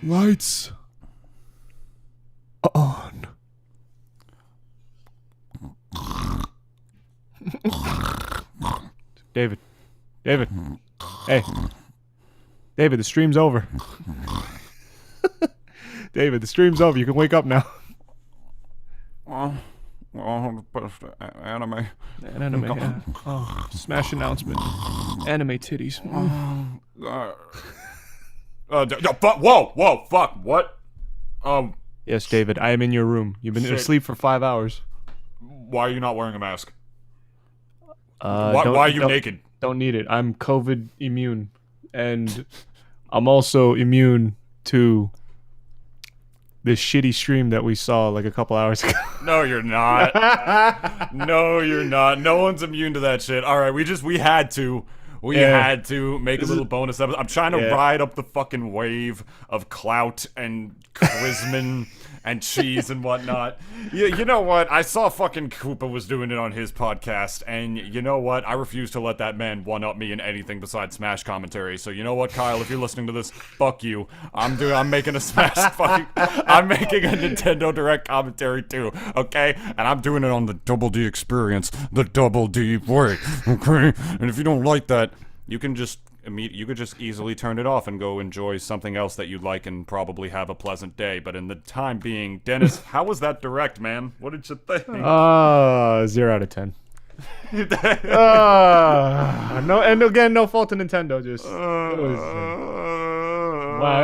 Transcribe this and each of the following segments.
Lights on. David. David. Hey. David, the stream's over. David, the stream's over. You can wake up now. Well, anime. An anime, yeah. Oh, smash announcement. Anime titties. Whoa, fuck, what? Yes, David, I am in your room. You've been asleep for 5 hours. Why are you not wearing a mask? Why are you naked? Don't need it. I'm COVID immune. And I'm also immune to this shitty stream that we saw like a couple hours ago. No, you're not. No, you're not. No one's immune to that shit. All right, we had to. We had to make a little bonus episode. I'm trying to ride up the fucking wave of clout and charisma and cheese and whatnot. You know what? I saw fucking Koopa was doing it on his podcast, and you know what? I refuse to let that man one-up me in anything besides Smash commentary. So you know what, Kyle? If you're listening to this, fuck you. I'm making a Smash fucking... I'm making a Nintendo Direct commentary too, okay? And I'm doing it on the Double D experience, the Double D way, okay? And if you don't like that, you can just easily turn it off and go enjoy something else that you like and probably have a pleasant day. But in the time being, Dennis, how was that Direct, man? What did you think? 0 out of 10. No, and again, no fault to Nintendo. Just wow,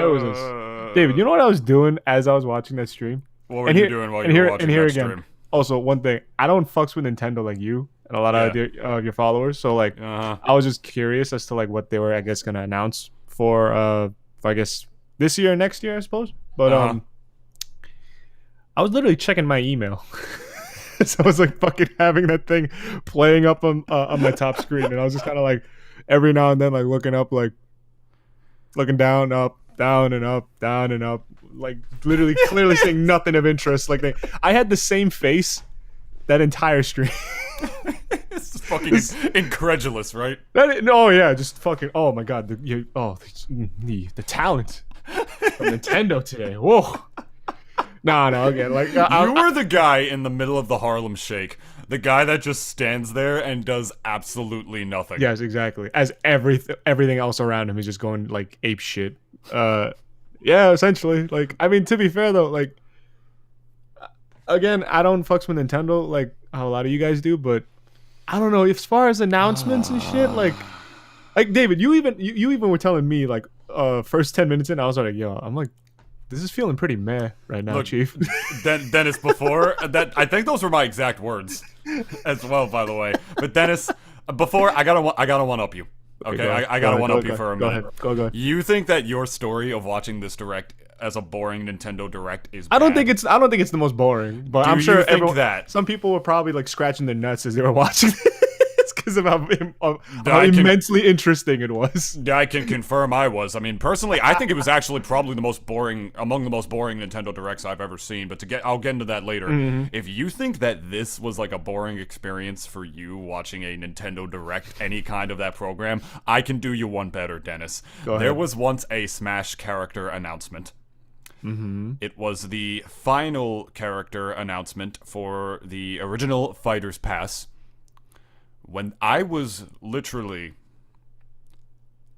it was just... David, you know what I was doing as I was watching that stream? What were you doing while you were watching that stream? Also, one thing, I don't fucks with Nintendo like you and a lot of your followers. So like, I was just curious as to like what they were, I guess, gonna announce for I guess this year or next year, I suppose. But I was literally checking my email. So I was like fucking having that thing playing up on my top screen, and I was just kind of like every now and then like looking up, like looking down, up, down and up, down and up, like literally clearly seeing nothing of interest. Like I had the same face that entire stream. It's fucking incredulous, right? Just fucking. Oh my god, the talent of Nintendo today. Whoa. No, again, like you were the guy in the middle of the Harlem Shake, the guy that just stands there and does absolutely nothing. Yes, exactly. As everything else around him is just going like ape shit. Yeah, essentially. Like, I mean, to be fair though, like, again, I don't fucks with Nintendo like how a lot of you guys do, but I don't know, as far as announcements and shit, like David, you even were telling me like first 10 minutes in, I was like, yo, I'm like, this is feeling pretty meh right now. Look, Chief. Dennis, before that, I think those were my exact words as well, by the way. But Dennis, before I gotta one up you. Okay, I gotta one up you for a minute. Go ahead. You think that your story of watching this Direct as a boring Nintendo Direct is bad? I don't think it's the most boring, but I'm sure that some people were probably like scratching their nuts as they were watching this because of how immensely interesting it was. I can confirm I was. I mean, personally, I think it was actually probably the most boring, among the most boring Nintendo Directs I've ever seen, but I'll get into that later. Mm-hmm. If you think that this was like a boring experience for you watching a Nintendo Direct, any kind of that program, I can do you one better, Dennis. There was once a Smash character announcement. Mm-hmm. It was the final character announcement for the original Fighter's Pass, when I was literally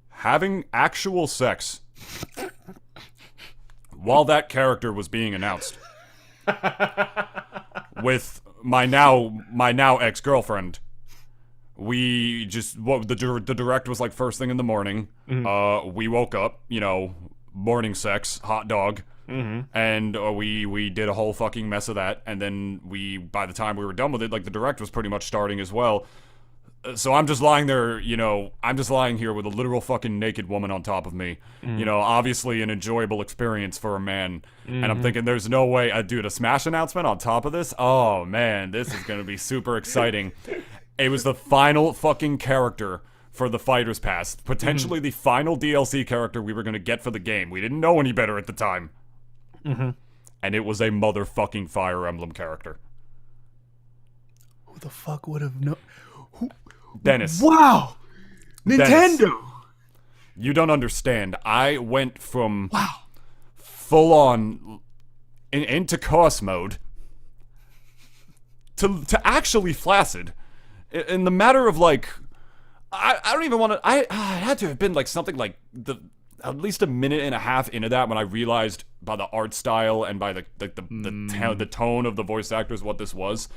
having actual sex while that character was being announced with my now ex-girlfriend. We just the Direct was like first thing in the morning. Mm-hmm. We woke up, morning sex, hot dog. Mm-hmm. And we did a whole fucking mess of that, and then by the time we were done with it, like the Direct was pretty much starting as well. So I'm just lying there, I'm just lying here with a literal fucking naked woman on top of me. Mm-hmm. Obviously an enjoyable experience for a man. Mm-hmm. And I'm thinking, there's no way I'd do a Smash announcement on top of this. Oh man, this is gonna be super exciting. It was the final fucking character for the Fighter's Pass, potentially the final DLC character we were gonna get for the game. We didn't know any better at the time. Mm-hmm. And it was a motherfucking Fire Emblem character. Who the fuck would have known? Dennis. Wow! Nintendo! Dennis, you don't understand. I went from full on into course mode to actually flaccid in the matter of like I don't even want to I had to have been like something like at least a minute and a half into that when I realized by the art style and by the tone of the voice actors what this was.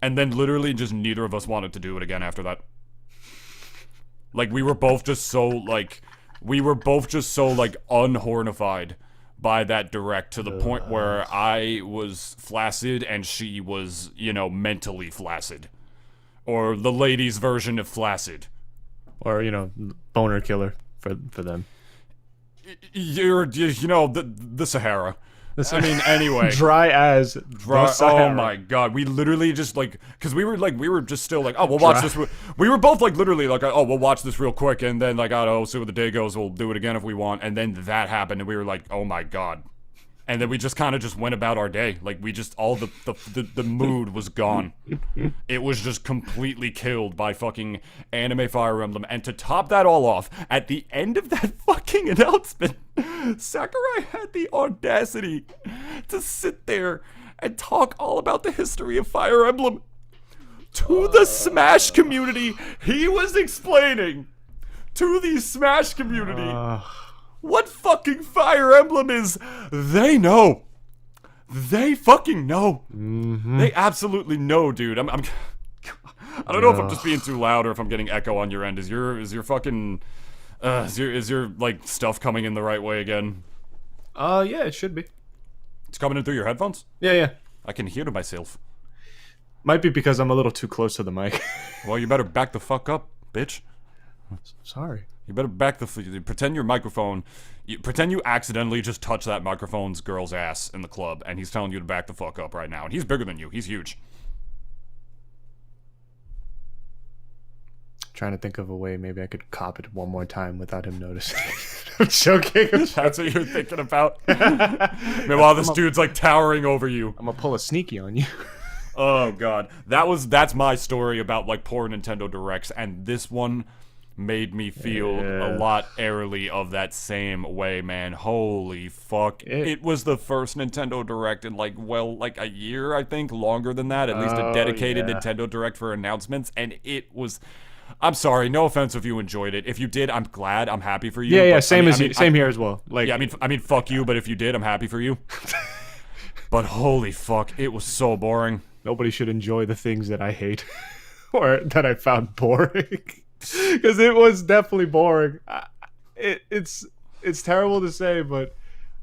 And then literally just neither of us wanted to do it again after that. Like we were both just so unhornified by that direct to the point where I was flaccid and she was, mentally flaccid. Or the ladies' version of flaccid. Or, boner killer for them. The Sahara. I mean, anyway. Dry as the Sahara. Oh my god. We literally just because we were just still like, oh, we'll watch this. We were both literally oh, we'll watch this real quick. And then I don't know, see what the day goes. We'll do it again if we want. And then that happened. And we were like, oh my god. And then we just kind of just went about our day. Like we just, all the mood was gone. It was just completely killed by fucking anime Fire Emblem. And to top that all off, at the end of that fucking announcement, Sakurai had the audacity to sit there and talk all about the history of Fire Emblem to the Smash community. He was explaining to the Smash community what fucking Fire Emblem is. They know. They fucking know. Mm-hmm. They absolutely know, dude. I don't know if I'm just being too loud or if I'm getting echo on your end. Is your fucking is your stuff coming in the right way again? Yeah, it should be. It's coming in through your headphones? Yeah. I can hear to myself. Might be because I'm a little too close to the mic. Well, you better back the fuck up, bitch. Sorry. You better pretend your microphone, pretend you accidentally just touch that microphone's girl's ass in the club, and he's telling you to back the fuck up right now. And he's bigger than you. He's huge. Trying to think of a way maybe I could cop it one more time without him noticing. I'm joking. That's what you're thinking about? Meanwhile, this dude's towering over you. I'm gonna pull a sneaky on you. Oh, God. That's my story about, poor Nintendo Directs, and this one made me feel a lot airily of that same way, man. Holy fuck. It was the first Nintendo Direct in a year, I think, longer than that, at least a dedicated Nintendo Direct for announcements, and it was, I'm sorry, no offense if you enjoyed it. If you did, I'm glad, I'm happy for you. Yeah, same here as well. I mean fuck you, but if you did, I'm happy for you. But holy fuck, it was so boring. Nobody should enjoy the things that I hate or that I found boring. Because it was definitely boring. It's terrible to say, but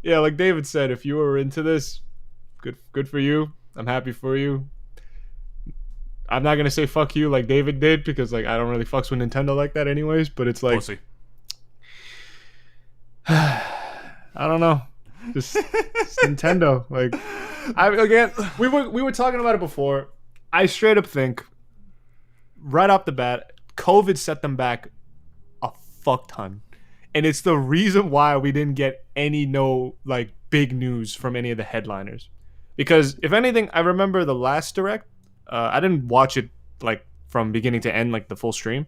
yeah, like David said, if you were into this, good for you. I'm happy for you. I'm not gonna say fuck you like David did because I don't really fucks with Nintendo like that, anyways. But it's pussy. I don't know, just Nintendo. We were talking about it before. I straight up think right off the bat, COVID set them back a fuck ton. And it's the reason why we didn't get any big news from any of the headliners. Because if anything, I remember the last Direct, I didn't watch it from beginning to end, the full stream.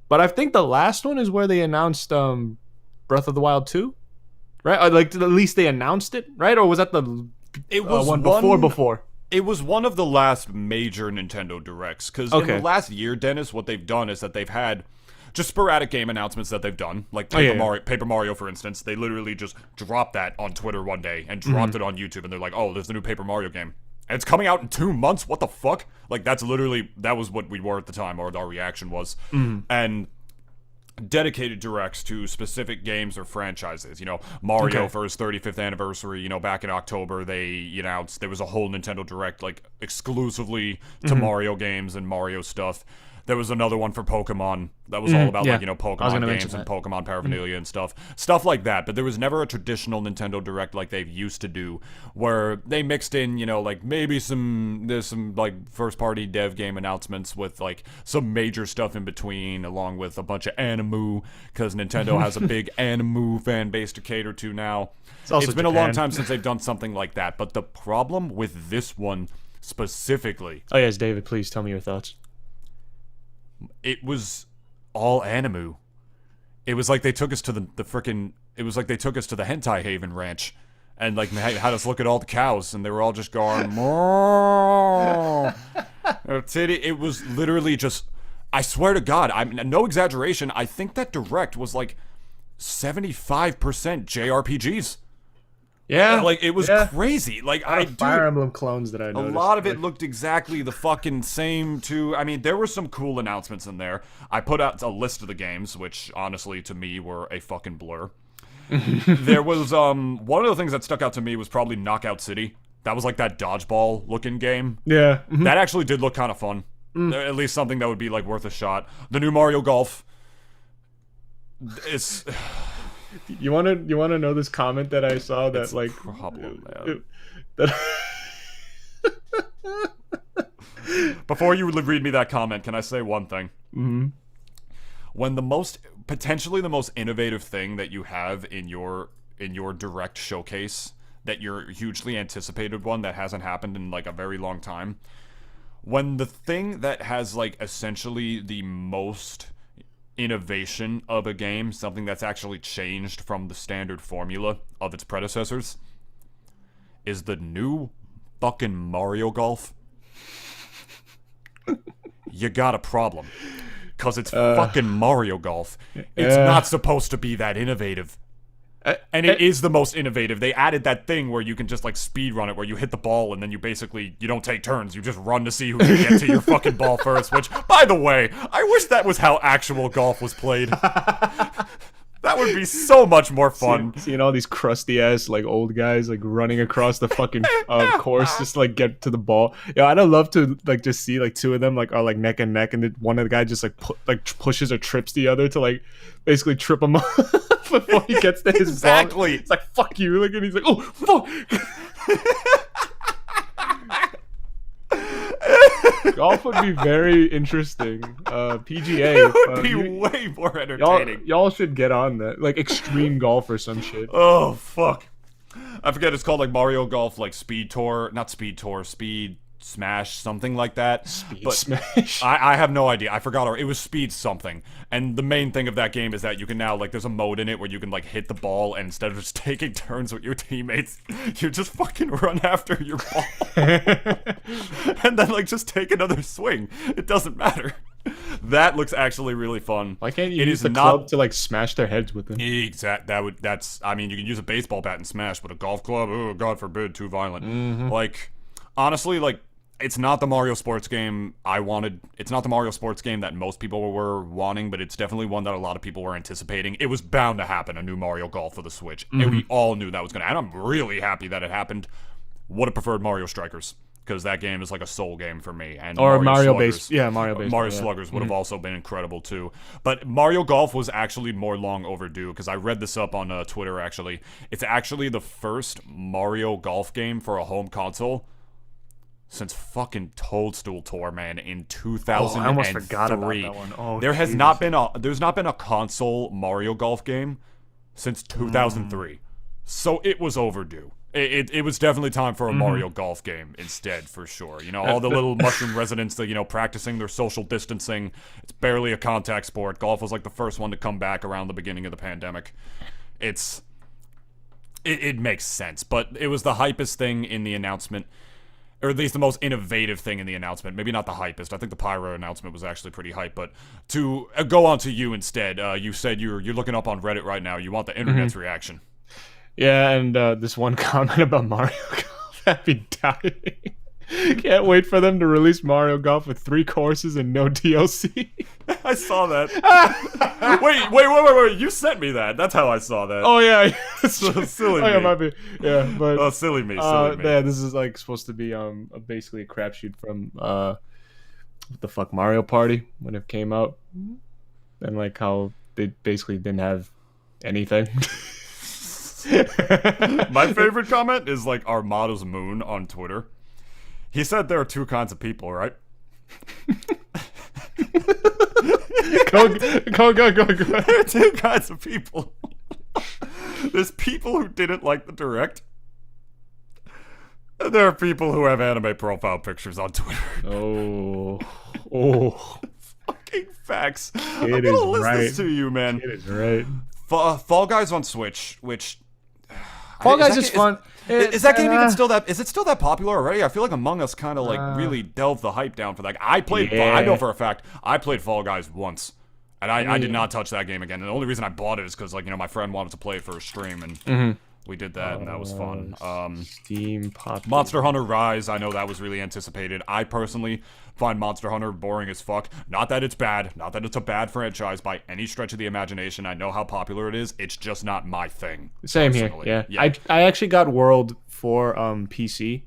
But I think the last one is where they announced Breath of the Wild 2, right? Or, at least they announced it, right? Or was that it was one before? It was one of the last major Nintendo Directs, because in the last year, Dennis, what they've done is that they've had just sporadic game announcements that they've done, like Paper Mario, for instance. They literally just dropped that on Twitter one day and dropped it on YouTube, and they're like, oh, there's the new Paper Mario game. And it's coming out in 2 months? What the fuck? That was what we were at the time, or our reaction was. And dedicated directs to specific games or franchises. Mario for his 35th anniversary, back in October, they announced there was a whole Nintendo Direct exclusively to Mario games and Mario stuff. There was another one for Pokemon that was all about Pokemon games and Pokemon paraphernalia and stuff like that. But there was never a traditional Nintendo Direct like they've used to do, where they mixed in maybe there's some first party dev game announcements with some major stuff in between, along with a bunch of anime, because Nintendo has a big anime fan base to cater to now. It's been a long time since they've done something like that. But the problem with this one specifically, oh yes, David, please tell me your thoughts. It was all anime. It was like they took us to the hentai haven ranch, and like had us look at all the cows, and they were all just going, "Moo." It was literally just. I swear to God, I'm no exaggeration. I think that Direct was like 75% JRPGs. Yeah, like it was crazy. Like Fire Emblem clones that I noticed. A lot of it looked exactly the fucking same too. I mean, there were some cool announcements in there. I put out a list of the games, which honestly to me were a fucking blur. There was one of the things that stuck out to me was probably Knockout City. That was like that dodgeball looking game. Yeah, that actually did look kind of fun. At least something that would be like worth a shot. The new Mario Golf. It's. You wanna know this comment that I saw that it's like problem, man. Before you read me that comment, can I say one thing? Mm-hmm. When potentially the most innovative thing that you have in your Direct showcase, that you're hugely anticipated one that hasn't happened in like a very long time, when the thing that has like essentially the most innovation of a game, something that's actually changed from the standard formula of its predecessors, is the new fucking Mario Golf, you got a problem. Because it's fucking Mario Golf. It's not supposed to be that innovative. And it is the most innovative. They added that thing where you can just like speed run it, where you hit the ball and then you don't take turns. You just run to see who can get to your fucking ball first. Which, by the way, I wish that was how actual golf was played. That would be so much more fun. Seeing all these crusty ass like old guys like running across the fucking course just to, like get to the ball. Yeah, I'd love to like just see like two of them like are like neck and neck, and then one of the guys just like pushes or trips the other to like basically trip him up before he gets to his ball. It's like fuck you, like, and he's like, oh fuck. Golf would be very interesting. PGA. It would be way more entertaining. Y'all should get on that. Like extreme golf or some shit. Oh, fuck. I forget, it's called like Mario Golf, like Speed Tour. Not Speed Tour, Speed Smash, something like that. Smash. I have no idea. I forgot. It was Speed something. And the main thing of that game is that you can now, like, there's a mode in it where you can, like, hit the ball, and instead of just taking turns with your teammates, you just fucking run after your ball. And then, like, just take another swing. It doesn't matter. That looks actually really fun. Why can't you use the club to, like, smash their heads with them? I mean, you can use a baseball bat and smash, but a golf club, oh, God forbid, too violent. Like, honestly, like, it's not the Mario sports game I wanted. It's not the Mario sports game that most people were wanting, but it's definitely one that a lot of people were anticipating. It was bound to happen, a new Mario Golf for the Switch. And we all knew that was going to happen. I'm really happy that it happened. Would have preferred Mario Strikers, because that game is like a soul game for me. And Mario based. Yeah, Mario based. Mario Sluggers would have also been incredible too. But Mario Golf was actually more long overdue, because I read this up on Twitter actually. It's actually the first Mario Golf game for a home console since fucking Toadstool Tour, man, in 2003. I almost forgot about that one. Oh, there's not been a console Mario Golf game since 2003. So it was overdue. It was definitely time for a Mario Golf game instead, for sure. You know, all the little mushroom residents that, you know, practicing their social distancing. It's barely a contact sport. Golf was like the first one to come back around the beginning of the pandemic. It makes sense, but it was the hypest thing in the announcement. Or at least the most innovative thing in the announcement. Maybe not the hypest. I think the Pyro announcement was actually pretty hype. But to go on to you instead, you said you're looking up on Reddit right now. You want the internet's reaction. Yeah, and this one comment about Mario Golf had me dying. Can't wait for them to release Mario Golf with 3 courses and no DLC. I saw that. Wait. You sent me that. That's how I saw that. Oh, yeah. So silly me. Yeah, might be. Yeah, but... Oh, silly me. Yeah, this is, like, supposed to be basically a crapshoot from, what the fuck, Mario Party, when it came out. And, like, how they basically didn't have anything. My favorite comment is, like, Armada's Moon on Twitter. He said there are 2 kinds of people, right? Go. There are 2 kinds of people. There's people who didn't like the Direct. And there are people who have anime profile pictures on Twitter. Oh. Fucking facts. I'm gonna list this to you, man. It is right. Fall Guys on Switch, which Fall Guys is fun. Is that game even still that? Is it still that popular already? I feel like Among Us kind of like really delved the hype down for that. I played. Yeah. I know for a fact I played Fall Guys once, and I did not touch that game again. And the only reason I bought it is because like my friend wanted to play it for a stream, and we did that, and that was fun. Steam Pop. Monster Hunter Rise. I know that was really anticipated. I personally find Monster Hunter boring as fuck. Not that it's bad. Not that it's a bad franchise by any stretch of the imagination. I know how popular it is. It's just not my thing. Same personally. Here. Yeah. I actually got World for PC.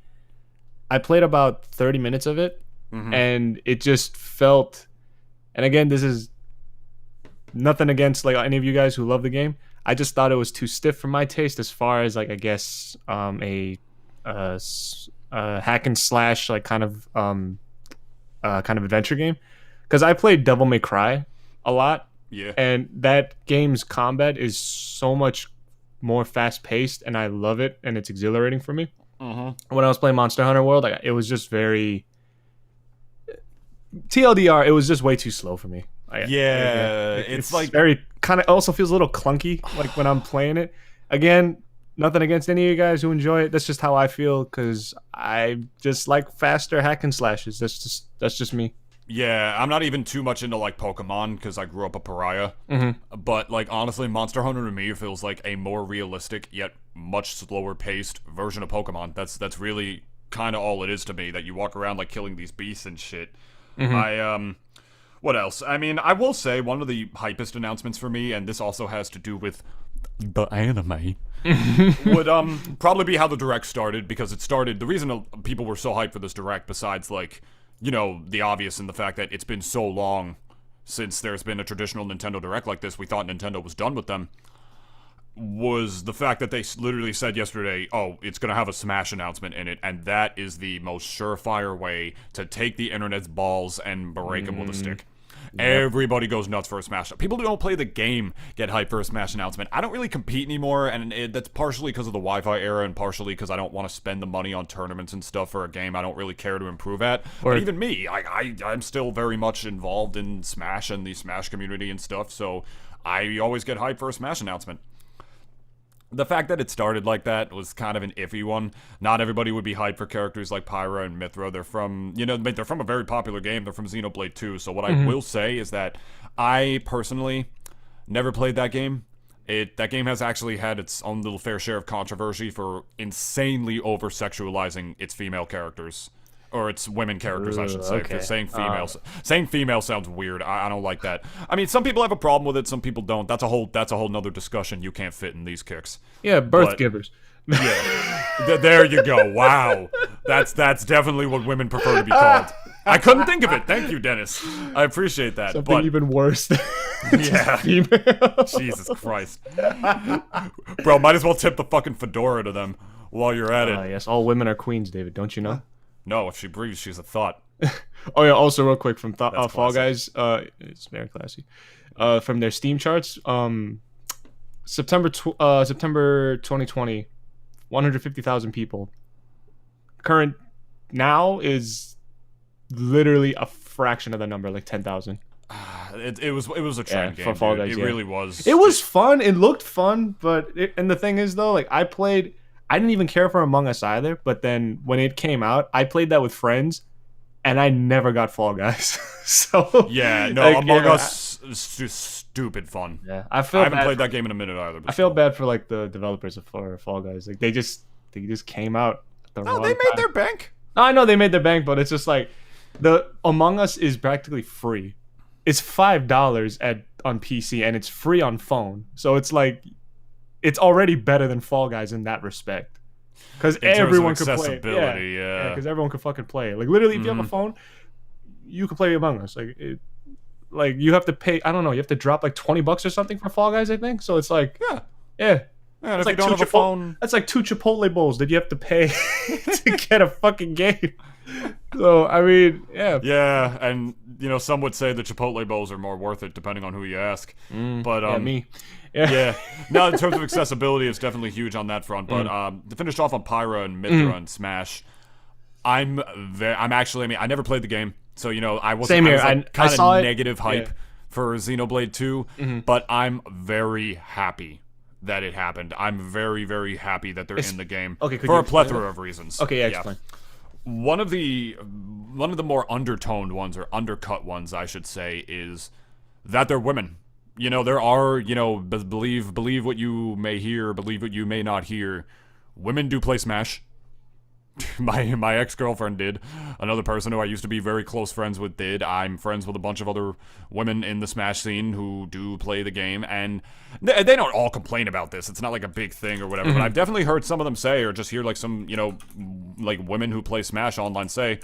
I played about 30 minutes of it, and it just felt. And again, this is nothing against like any of you guys who love the game. I just thought it was too stiff for my taste, as far as like I guess a hack and slash like kind of adventure game. Because I played Devil May Cry a lot, and that game's combat is so much more fast paced, and I love it, and it's exhilarating for me. When I was playing Monster Hunter World, it was just very TLDR. It was just way too slow for me. It's like very kind of also feels a little clunky like when I'm playing it. Again, nothing against any of you guys who enjoy it. That's just how I feel because I just like faster hack and slashes. That's just me. Yeah, I'm not even too much into like Pokemon because I grew up a pariah. But like honestly, Monster Hunter to me feels like a more realistic yet much slower paced version of Pokemon. That's really kind of all it is to me. That you walk around like killing these beasts and shit. What else? I mean, I will say one of the hypest announcements for me, and this also has to do with the anime, would probably be how the Direct started, because it started, the reason people were so hyped for this Direct, besides like, the obvious and the fact that it's been so long since there's been a traditional Nintendo Direct like this, we thought Nintendo was done with them, was the fact that they literally said yesterday, oh, it's going to have a Smash announcement in it, and that is the most surefire way to take the internet's balls and break them with a stick. Yep. Everybody goes nuts for a Smash. People who don't play the game get hyped for a Smash announcement. I don't really compete anymore, and that's partially because of the Wi-Fi era and partially because I don't want to spend the money on tournaments and stuff for a game I don't really care to improve at. But even me, I'm still very much involved in Smash and the Smash community and stuff, so I always get hyped for a Smash announcement. The fact that it started like that was kind of an iffy one. Not everybody would be hyped for characters like Pyra and Mithra. They're from, they're from a very popular game. They're from Xenoblade 2. So what I will say is that I personally never played that game. That game has actually had its own little fair share of controversy for insanely over-sexualizing its female characters. Or it's women characters, I should say. Okay. Because saying female sounds weird. I don't like that. I mean, some people have a problem with it. Some people don't. That's a whole nother discussion. You can't fit in these kicks. Yeah, birth givers. Yeah, there you go. Wow, that's definitely what women prefer to be called. I couldn't think of it. Thank you, Dennis. I appreciate that. Something even worse than female. Jesus Christ, bro. Might as well tip the fucking fedora to them while you're at it. Yes, all women are queens, David. Don't you know? No, if she breathes, she's a thought. Oh yeah. Also, real quick from Fall Guys, it's very classy. From their Steam charts, September 2020, 150,000 people. Current now is literally a fraction of the number, like 10,000. It was a trend game. For Fall Guys, it really was. It was fun. It looked fun, and the thing is though, like I didn't even care for Among Us either, but then when it came out, I played that with friends, and I never got Fall Guys. So yeah, no, like, Among Us is just stupid fun. Yeah, I haven't played that game in a minute either. I feel bad for like the developers for Fall Guys. Like they just came out at the wrong they made their bank. No, I know they made their bank, but it's just like the Among Us is practically free. It's $5 on PC and it's free on phone. So it's like it's already better than Fall Guys in that respect. Because everyone could play it. Yeah, because everyone could fucking play it. Like literally, if you have a phone, you can play Among Us. Like you have to pay. I don't know. You have to drop like $20 or something for Fall Guys, I think. So it's like yeah. And if like you don't have a phone, that's like 2 Chipotle bowls that you have to pay to get a fucking game. So I mean, yeah, and some would say the Chipotle bowls are more worth it depending on who you ask. But me. Yeah. Now, in terms of accessibility, it's definitely huge on that front. But to finish off on Pyra and Mithra and Smash, I'm actually. I mean, I never played the game, so I wasn't. Same here. I saw negative hype for Xenoblade 2, but I'm very happy that it happened. I'm very, very happy that they're in the game okay, for a plethora of reasons. Okay, yeah, explain. One of the more undertoned ones, or undercut ones, I should say, is that they're women. You know, there are, you know, believe what you may hear, believe what you may not hear. Women do play Smash. My ex-girlfriend did. Another person who I used to be very close friends with did. I'm friends with a bunch of other women in the Smash scene who do play the game, and they don't all complain about this. It's not like a big thing or whatever, but I've definitely heard some of them say, or just hear like some, you know, like women who play Smash online say,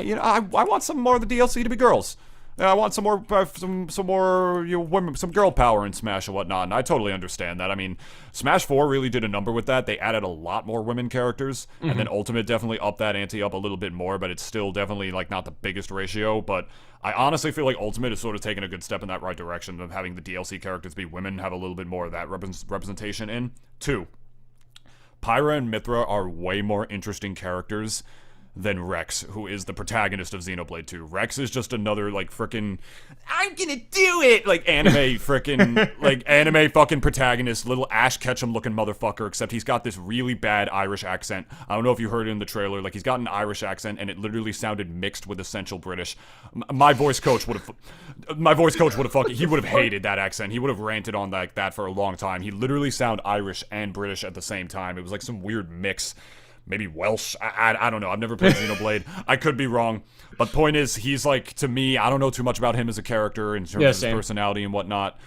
you know, I want some more of the DLC to be girls. I want some more, you know, women, some girl power in Smash and whatnot, and I totally understand that. I mean, Smash 4 really did a number with that. They added a lot more women characters, and then Ultimate definitely upped that ante up a little bit more, but it's still definitely, like, not the biggest ratio, but I honestly feel like Ultimate is sort of taking a good step in that right direction of having the DLC characters be women, have a little bit more of that representation in. 2, Pyra and Mithra are way more interesting characters than Rex, who is the protagonist of Xenoblade 2. Rex is just another, like, frickin' I'm gonna do it! Like, anime frickin', like, anime fucking protagonist, little Ash Ketchum looking motherfucker, except he's got this really bad Irish accent. I don't know if you heard it in the trailer, like, he's got an Irish accent, and it literally sounded mixed with essential British. My voice coach would have fucking, he would have hated that accent. He would have ranted on like that for a long time. He literally sounded Irish and British at the same time. It was like some weird mix. Maybe Welsh. I don't know. I've never played Xenoblade. I could be wrong. But point is, he's like, to me, I don't know too much about him as a character in terms of his personality and whatnot.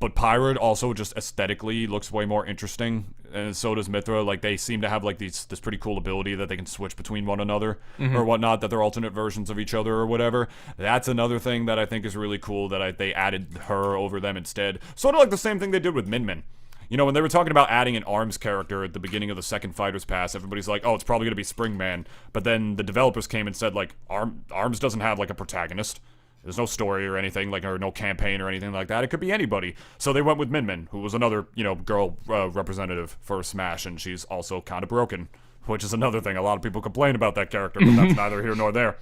But Pyra also just aesthetically looks way more interesting. And so does Mithra. Like, they seem to have like this pretty cool ability that they can switch between one another or whatnot, that they're alternate versions of each other or whatever. That's another thing that I think is really cool, that they added her over them instead. Sort of like the same thing they did with Min Min. You know, when they were talking about adding an ARMS character at the beginning of the second Fighter's Pass, everybody's like, oh, it's probably going to be Springman. But then the developers came and said, like, ARMS doesn't have, like, a protagonist. There's no story or anything, like, or no campaign or anything like that. It could be anybody. So they went with Min Min, who was another, you know, girl representative for Smash, and she's also kind of broken, which is another thing. A lot of people complain about that character, but that's neither here nor there.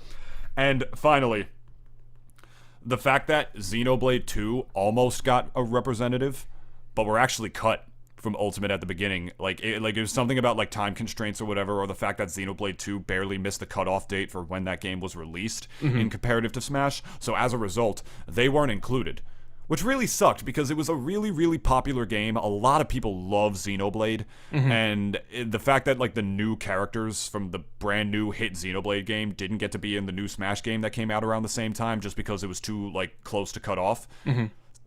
And finally, the fact that Xenoblade 2 almost got a representative, but we're actually cut from Ultimate at the beginning. Like it was something about like time constraints or whatever, or the fact that Xenoblade 2 barely missed the cutoff date for when that game was released in comparative to Smash. So as a result, they weren't included, which really sucked because it was a really, really popular game. A lot of people love Xenoblade, and the fact that like the new characters from the brand new hit Xenoblade game didn't get to be in the new Smash game that came out around the same time just because it was too like close to cut off.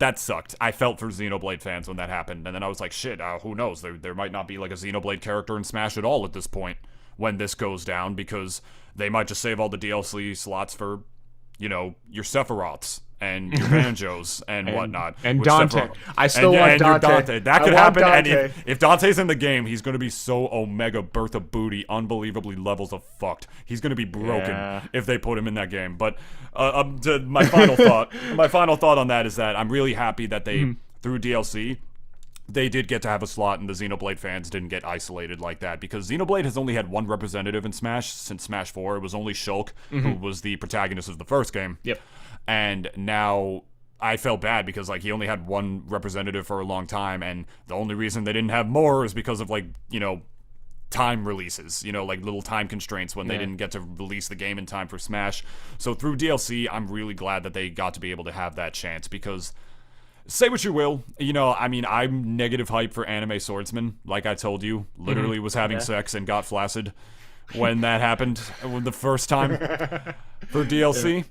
That sucked. I felt for Xenoblade fans when that happened, and then I was like, shit, who knows? There might not be like a Xenoblade character in Smash at all at this point when this goes down, because they might just save all the DLC slots for, you know, your Sephiroths and your Banjos and whatnot. And Dante. I still want Dante. That could happen, and if Dante's in the game, he's going to be so Omega Bertha Booty, unbelievably levels of fucked. He's going to be broken if they put him in that game. But my final thought on that is that I'm really happy that they, through DLC, they did get to have a slot, and the Xenoblade fans didn't get isolated like that, because Xenoblade has only had one representative in Smash since Smash 4. It was only Shulk, who was the protagonist of the first game. Yep. And now I felt bad because like he only had one representative for a long time, and the only reason they didn't have more is because of like, you know, time releases, you know, like little time constraints when they didn't get to release the game in time for Smash. So through DLC, I'm really glad that they got to be able to have that chance, because say what you will, you know, I mean, I'm negative hype for Anime Swordsman, like I told you, literally was having sex and got flaccid when that happened the first time for DLC.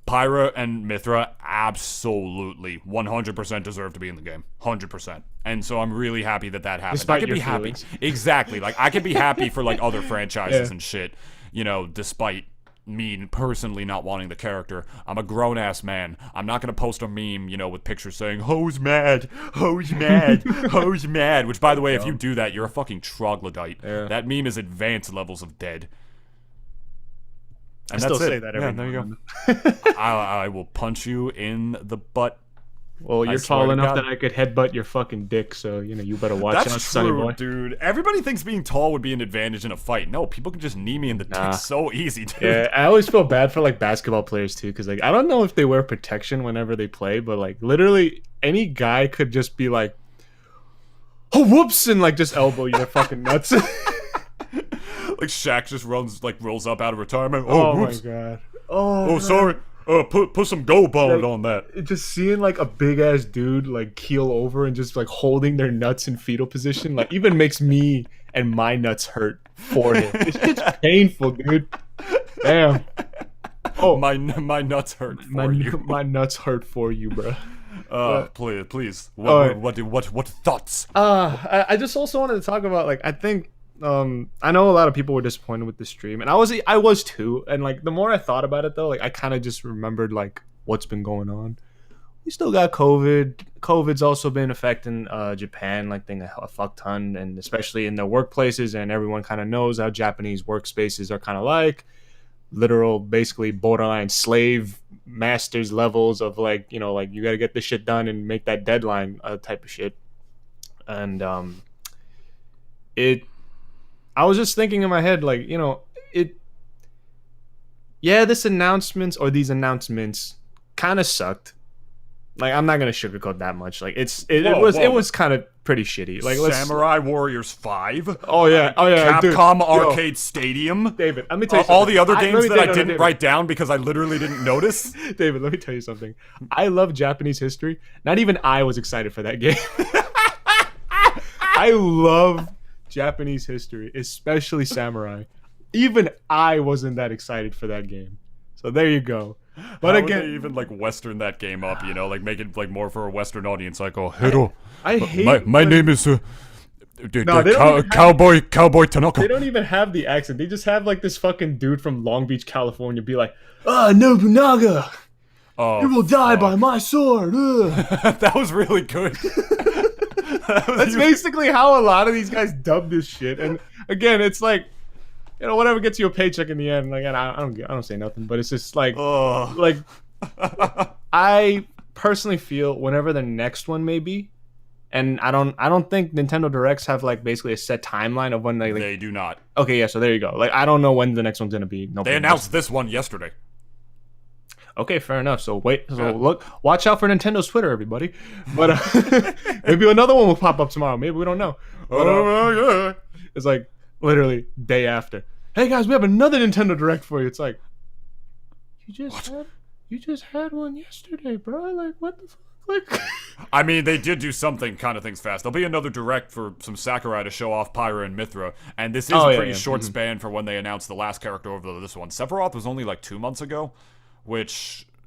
Pyra and Mithra absolutely 100% deserve to be in the game. 100%. And so I'm really happy that happened. Despite I could your be happy. feelings. Exactly. Like, I could be happy for, like, other franchises and shit, you know, despite me personally not wanting the character. I'm a grown-ass man. I'm not going to post a meme, you know, with pictures saying, ho's mad, ho's mad, ho's mad. Which, by the way, if you do that, you're a fucking troglodyte. That meme is advanced levels of dead. And I still say that every there you go. I will punch you in the butt. Well, you're tall enough that I could headbutt your fucking dick, so, you know, you better watch out, sonny boy. Dude. Everybody thinks being tall would be an advantage in a fight. No, people can just knee me in the dick so easy, dude. Yeah, I always feel bad for, like, basketball players, too, because, like, I don't know if they wear protection whenever they play, but, like, literally any guy could just be, like, oh whoops, and like just elbow your fucking nuts. Like Shaq just rolls up out of retirement. Oh Whoops. my god. Oh, sorry. Put some gold bond on that. Just seeing like a big ass dude like keel over and just like holding their nuts in fetal position, like even makes me and my nuts hurt for him. It's painful, dude. Damn. Oh, my nuts hurt for you. My nuts hurt for you, bro. Please. What thoughts? I just also wanted to talk about, like, I think I know a lot of people were disappointed with the stream, and I was too. And like the more I thought about it though, like I kind of just remembered like what's been going on. We still got COVID. COVID's also been affecting Japan, like a fuck ton, and especially in their workplaces. And everyone kind of knows how Japanese workspaces are kind of like literal, basically borderline slave masters levels of like, you know, like you got to get this shit done and make that deadline type of shit. And I was just thinking in my head, like, you know, these announcements kind of sucked. Like, I'm not gonna sugarcoat that much. Like, it was kind of pretty shitty. Like, Samurai Warriors 5. Oh yeah, Capcom dude. Arcade Stadium. David, let me tell you something. All the other games that I didn't write down because I literally didn't notice. David, let me tell you something. I love Japanese history. Not even I was excited for that game. I love Japanese history, especially Samurai. Even I wasn't that excited for that game. So there you go. But how again, would they even like Western that game up, you know, like make it like more for a Western audience. Like, oh, hello, I hate my name is Cowboy Tanaka. They don't even have the accent. They just have like this fucking dude from Long Beach, California, be like, Nobunaga, you will die by my sword. That was really good. That's basically how a lot of these guys dub this shit. And again, it's like, you know, whatever gets you a paycheck in the end. Like, and I don't say nothing, but it's just like, like, I personally feel whenever the next one may be, and I don't think Nintendo Directs have like basically a set timeline of when they do not. Okay, yeah, so there you go. Like, I don't know when the next one's gonna be. They announced this one yesterday. Okay, fair enough. So look, watch out for Nintendo's Twitter, everybody. But maybe another one will pop up tomorrow. Maybe we don't know. But, it's like literally day after. Hey guys, we have another Nintendo Direct for you. It's like, you just had one yesterday, bro. Like, what the fuck? Like, I mean, they did do something kind of things fast. There'll be another Direct for some Sakurai to show off Pyra and Mithra, and this is a pretty short span for when they announced the last character over this one. Sephiroth was only like 2 months ago. What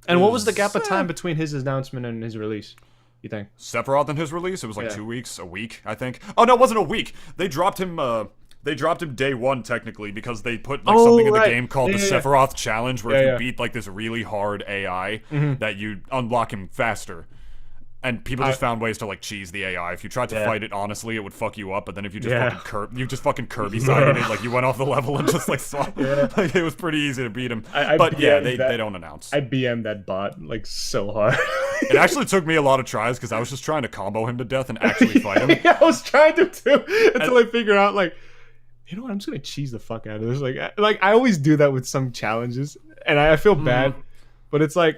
was the gap of time between his announcement and his release, you think? Sephiroth and his release? It was like 2 weeks, a week, I think. Oh, no, it wasn't a week. They dropped him day one, technically, because they put like something in the game called the Sephiroth Challenge, where if you beat like this really hard AI, that you unlock him faster. And people just found ways to like cheese the AI. If you tried to fight it honestly, it would fuck you up. But then if you just fucking Kirby-sided it, like you went off the level and just like swapped. Like, it was pretty easy to beat him. They don't announce. I BM'd that bot like so hard. It actually took me a lot of tries because I was just trying to combo him to death and actually fight him. I was trying to too until I figured out like, you know what? I'm just gonna cheese the fuck out of this. Like I always do that with some challenges, and I feel bad, but it's like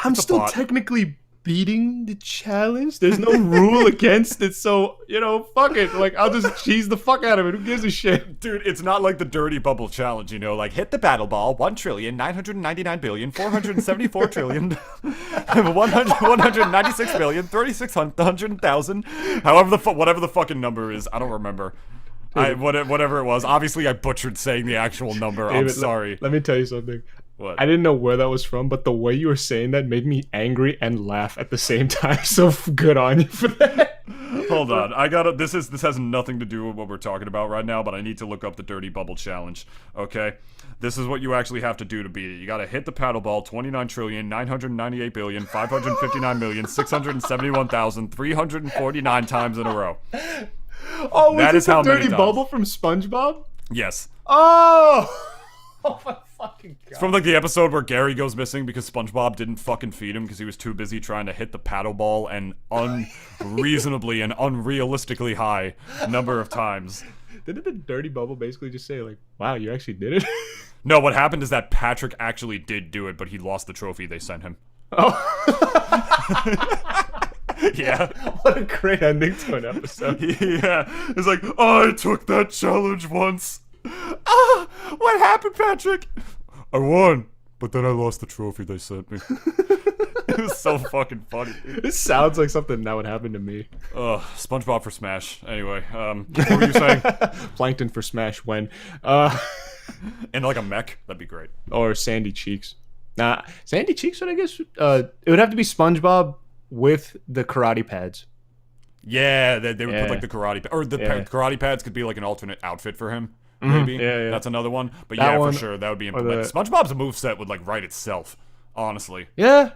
I'm still technically beating the challenge. There's no rule against it, so you know, fuck it. Like, I'll just cheese the fuck out of it. Who gives a shit, dude? It's not like the dirty bubble challenge, you know, like hit the battle ball 1,999,474,000,000 196,36,000,000. However whatever the fucking number is, I don't remember. Whatever it was. Obviously, I butchered saying the actual number. David, I'm sorry. Let me tell you something. What? I didn't know where that was from, but the way you were saying that made me angry and laugh at the same time. So good on you for that. Hold on, this has nothing to do with what we're talking about right now, but I need to look up the dirty bubble challenge. Okay, this is what you actually have to do to beat it. You gotta hit the paddle ball 29,998,559,671,349 times in a row. Oh, that is how dirty bubble from SpongeBob? Yes. Oh my fucking god. It's from like the episode where Gary goes missing because SpongeBob didn't fucking feed him because he was too busy trying to hit the paddle ball an unreasonably and unrealistically high number of times. Didn't the dirty bubble basically just say like, wow, you actually did it? No, what happened is that Patrick actually did do it, but he lost the trophy they sent him. Oh. Yeah. What a great ending to an episode. Yeah. It's like, I took that challenge once. Ah, what happened, Patrick? I won, but then I lost the trophy they sent me. It was so fucking funny. This sounds like something that would happen to me. SpongeBob for Smash. Anyway, what were you saying? Plankton for Smash when. In like a mech? That'd be great. Or Sandy Cheeks. Nah, Sandy Cheeks would, I guess, it would have to be SpongeBob with the karate pads. Yeah, they would put like the karate or the karate pads could be like an alternate outfit for him. Maybe that's another one. But that for sure that would be implemented. SpongeBob's moveset would like write itself. Honestly. Yeah.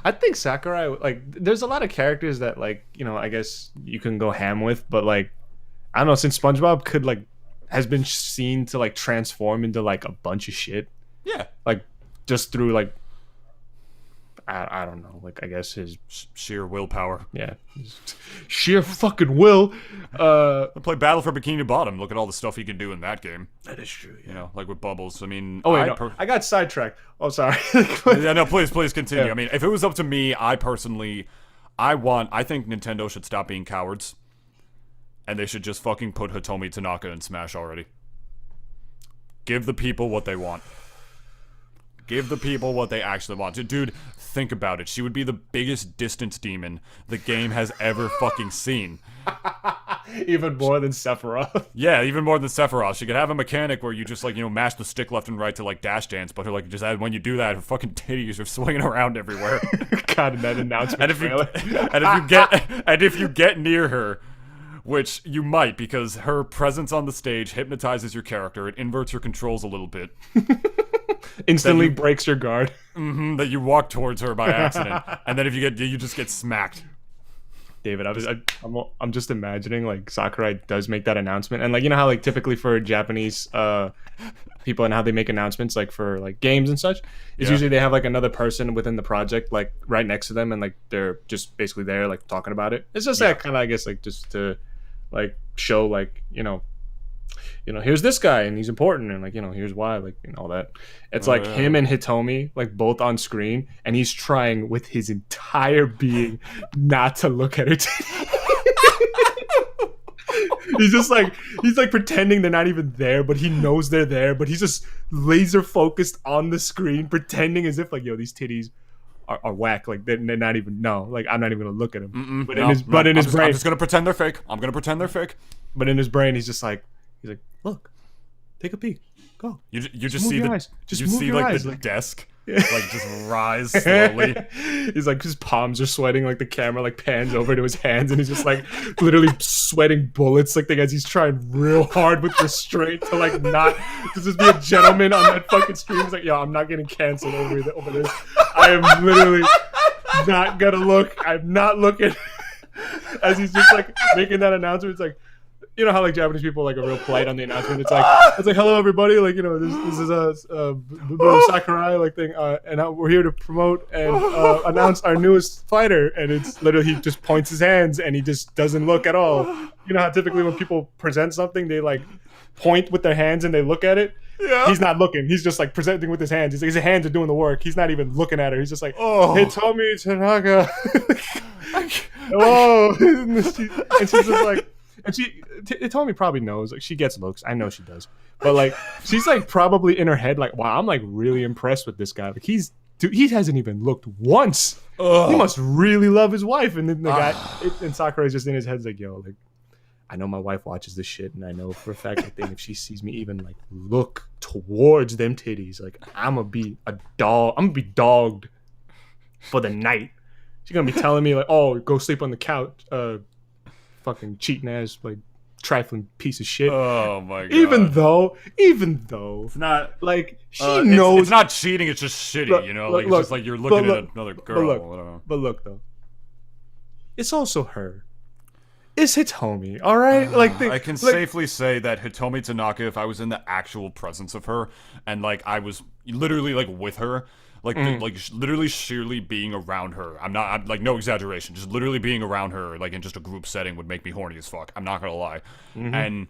I think Sakurai, like, there's a lot of characters that, like, you know, I guess you can go ham with, but like, I don't know, since SpongeBob could like has been seen to like transform into like a bunch of shit. Yeah. Like just through like I don't know, like I guess his sheer willpower. Yeah. Sheer fucking will. Play Battle for Bikini Bottom. Look at all the stuff he can do in that game. That is true. Yeah. You know, like with Bubbles. I mean, I got sidetracked. Oh, sorry. Yeah, no, please continue. Yeah. I mean, if it was up to me, I think Nintendo should stop being cowards. And they should just fucking put Hitomi Tanaka in Smash already. Give the people what they want. Give the people what they actually want. Dude, think about it. She would be the biggest distance demon the game has ever fucking seen. Even more than Sephiroth. Yeah, even more than Sephiroth. She could have a mechanic where you just like, you know, mash the stick left and right to like dash dance, but her like just when you do that, her fucking titties are swinging around everywhere. God, that announcement. And if you get near her, which you might, because her presence on the stage hypnotizes your character. It inverts your controls a little bit. Instantly breaks your guard. That you walk towards her by accident, and then if you just get smacked. David, I'm just imagining like Sakurai does make that announcement, and like you know how like typically for Japanese people and how they make announcements like for like games and such, is usually they have like another person within the project like right next to them, and like they're just basically there like talking about it. It's just that kind of I guess like just to like show like you know here's this guy and he's important and like you know here's why like and all that. It's like him and Hitomi like both on screen, and he's trying with his entire being not to look at her. He's like pretending they're not even there, but he knows they're there, but he's just laser focused on the screen, pretending as if like yo these titties are whack, like they're not even like I'm not even gonna look at them. But in his brain, I'm just gonna pretend they're fake. But in his brain, he's like, look, take a peek, go. You just see the eyes. Just you move see your like eyes. the desk like just rise slowly. He's like his palms are sweating, like the camera like pans over to his hands, and he's just like literally sweating bullets, like as he's trying real hard with restraint to like not to just be a gentleman on that fucking stream. He's like, yo, I'm not getting canceled over this. I am literally not gonna look. I'm not looking. As he's just like making that announcement, it's like, you know how like Japanese people like are real polite on the announcement. It's like hello everybody, like you know this is a Sakurai like thing, and we're here to promote and announce our newest fighter. And it's literally he just points his hands and he just doesn't look at all. You know how typically when people present something they like point with their hands and they look at it. Yeah. He's not looking. He's just like presenting with his hands. His hands are doing the work. He's not even looking at her. He's just like, Hitomi Tanaka. Hello. And she's just like, and Hitomi probably knows. Like she gets looks. I know she does. But like she's like probably in her head like, wow, I'm like really impressed with this guy. Like he hasn't even looked once. He must really love his wife. And then the guy and Sakurai's just in his head like, yo, like I know my wife watches this shit, and I know for a fact that if she sees me even like look towards them titties, like I'm gonna be a dog. I'm gonna be dogged for the night. She's gonna be telling me like, "Oh, go sleep on the couch." Fucking cheating ass, like trifling piece of shit. Oh my god! Even though it's not like she knows it's not cheating. It's just shitty, you know. Like it's just like you're looking at another girl. But look though, it's also her. It's Hitomi, all right? Like I can safely say that Hitomi Tanaka, if I was in the actual presence of her and like I was literally like with her, like literally sheerly being around her, I'm like no exaggeration, just literally being around her like in just a group setting would make me horny as fuck. I'm not gonna lie. And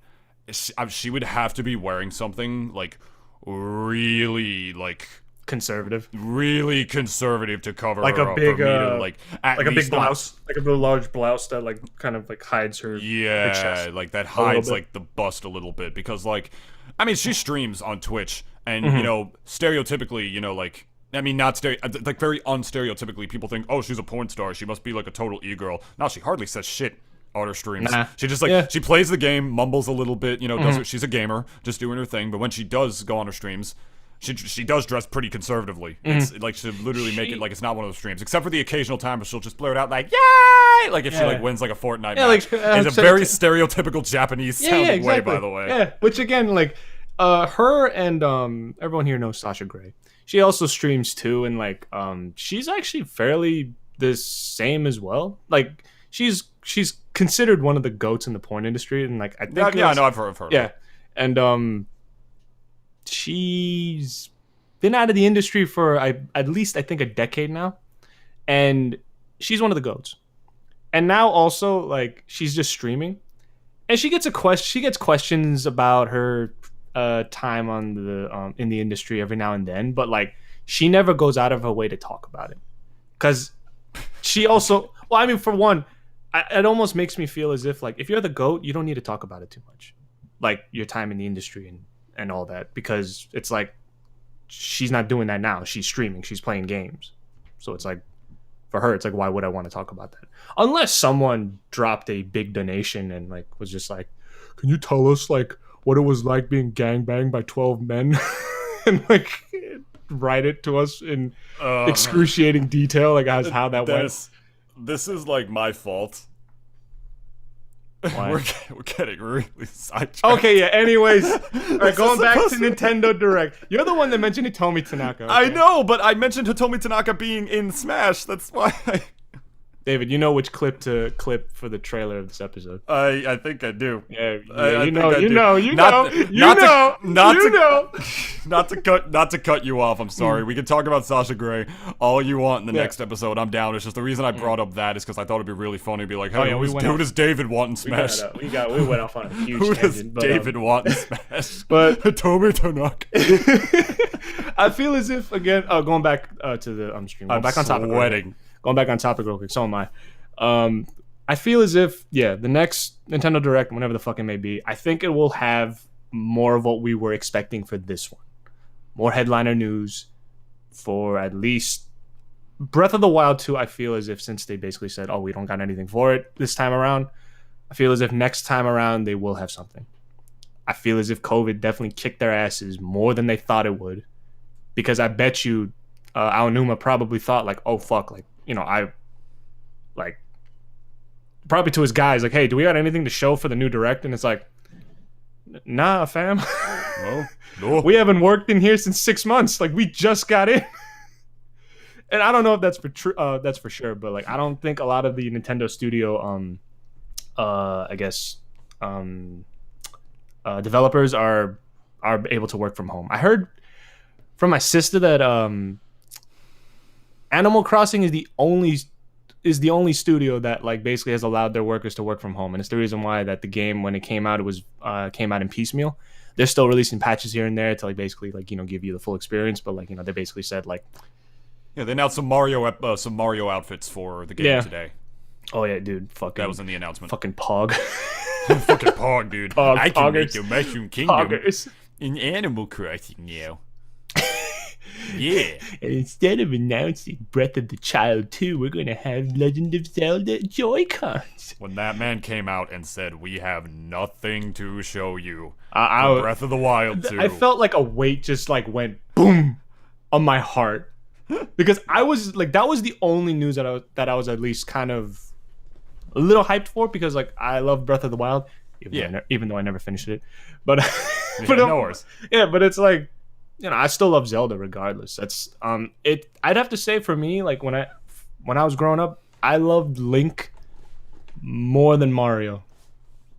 she would have to be wearing something like really like conservative. Really conservative to cover like her a big, up for me to, like a big blouse, like a real large blouse that like kind of like hides her. Yeah, her chest like that hides like the bust a little bit because like, I mean, she streams on Twitch and you know, stereotypically, you know, like. I mean, not like very unstereotypically, people think, oh, she's a porn star. She must be like a total e-girl. No, she hardly says shit on her streams. Nah. She just like she plays the game, mumbles a little bit, you know, does she's a gamer, just doing her thing. But when she does go on her streams, she does dress pretty conservatively. It's like she'll literally make it like it's not one of those streams, except for the occasional time where she'll just blurt out like "Yay!" Like if she like wins like a Fortnite match. It's a very stereotypical Japanese sounding way, by the way. Yeah, which again, like her and everyone here knows Sasha Grey. She also streams too, and like she's actually fairly the same as well. Like she's considered one of the goats in the porn industry, and like I think I know I've heard. Yeah, and she's been out of the industry for at least I think a decade now, and she's one of the goats. And now also like she's just streaming, and she gets questions about her time on the in the industry every now and then, but like she never goes out of her way to talk about it because she also well I mean for one it almost makes me feel as if like if you're the GOAT you don't need to talk about it too much, like your time in the industry and all that, because it's like she's not doing that now. She's streaming, she's playing games, so it's like for her it's like why would I want to talk about that unless someone dropped a big donation and like was just like, can you tell us like what it was like being gangbanged by 12 men and like write it to us in excruciating detail, like as how that went. This is like my fault. We're getting really sidetracked. Okay, yeah. Anyways, all right, going back to Nintendo Direct. You're the one that mentioned Hitomi Tanaka. Okay? I know, but I mentioned Hitomi Tanaka being in Smash. That's why. David, you know which clip to clip for the trailer of this episode. I think I do. Yeah, you know. Not to cut you off. I'm sorry. We can talk about Sasha Grey all you want in the next episode. I'm down. It's just the reason I brought up that is because I thought it'd be really funny to be like, hey, who does David want in Smash? We went off on a huge who tangent. Does David want in Smash? But Hitomi Tanaka. I feel as if again, going back to the stream. Going back on topic. Going back on topic real quick, so am I. I feel as if, the next Nintendo Direct, whenever the fuck it may be, I think it will have more of what we were expecting for this one. More headliner news for at least Breath of the Wild 2. I feel as if since they basically said, oh, we don't got anything for it this time around, I feel as if next time around they will have something. I feel as if COVID definitely kicked their asses more than they thought it would. Because I bet you Aonuma probably thought like, oh, fuck, like, I like probably to his guys like, hey, do we got anything to show for the new Direct? And it's like, nah, fam. No. We haven't worked in here since 6 months. Like we just got in. And I don't know if that's that's for sure, but like I don't think a lot of the Nintendo Studio developers are able to work from home. I heard from my sister that Animal Crossing is the only studio that like basically has allowed their workers to work from home, and it's the reason why that the game when it came out came out in piecemeal. They're still releasing patches here and there to like basically like give you the full experience, but like they basically said like they announced some Mario outfits for the game today. Oh yeah, dude, fucking that was in the announcement. Fucking Pog, fucking Pog, dude. I can make the Mushroom Kingdom in Animal Crossing now. Yeah. And instead of announcing Breath of the Child 2, we're going to have Legend of Zelda Joy-Cons. When that man came out and said, we have nothing to show you for Breath of the Wild 2. I felt like a weight just like went boom on my heart. Because I was like, that was the only news that I was at least kind of a little hyped for, because like I love Breath of the Wild, even though I never finished it. But, no worries. Yeah, but it's like, I still love Zelda regardless. That's I'd have to say for me, like when I was growing up, I loved Link more than Mario,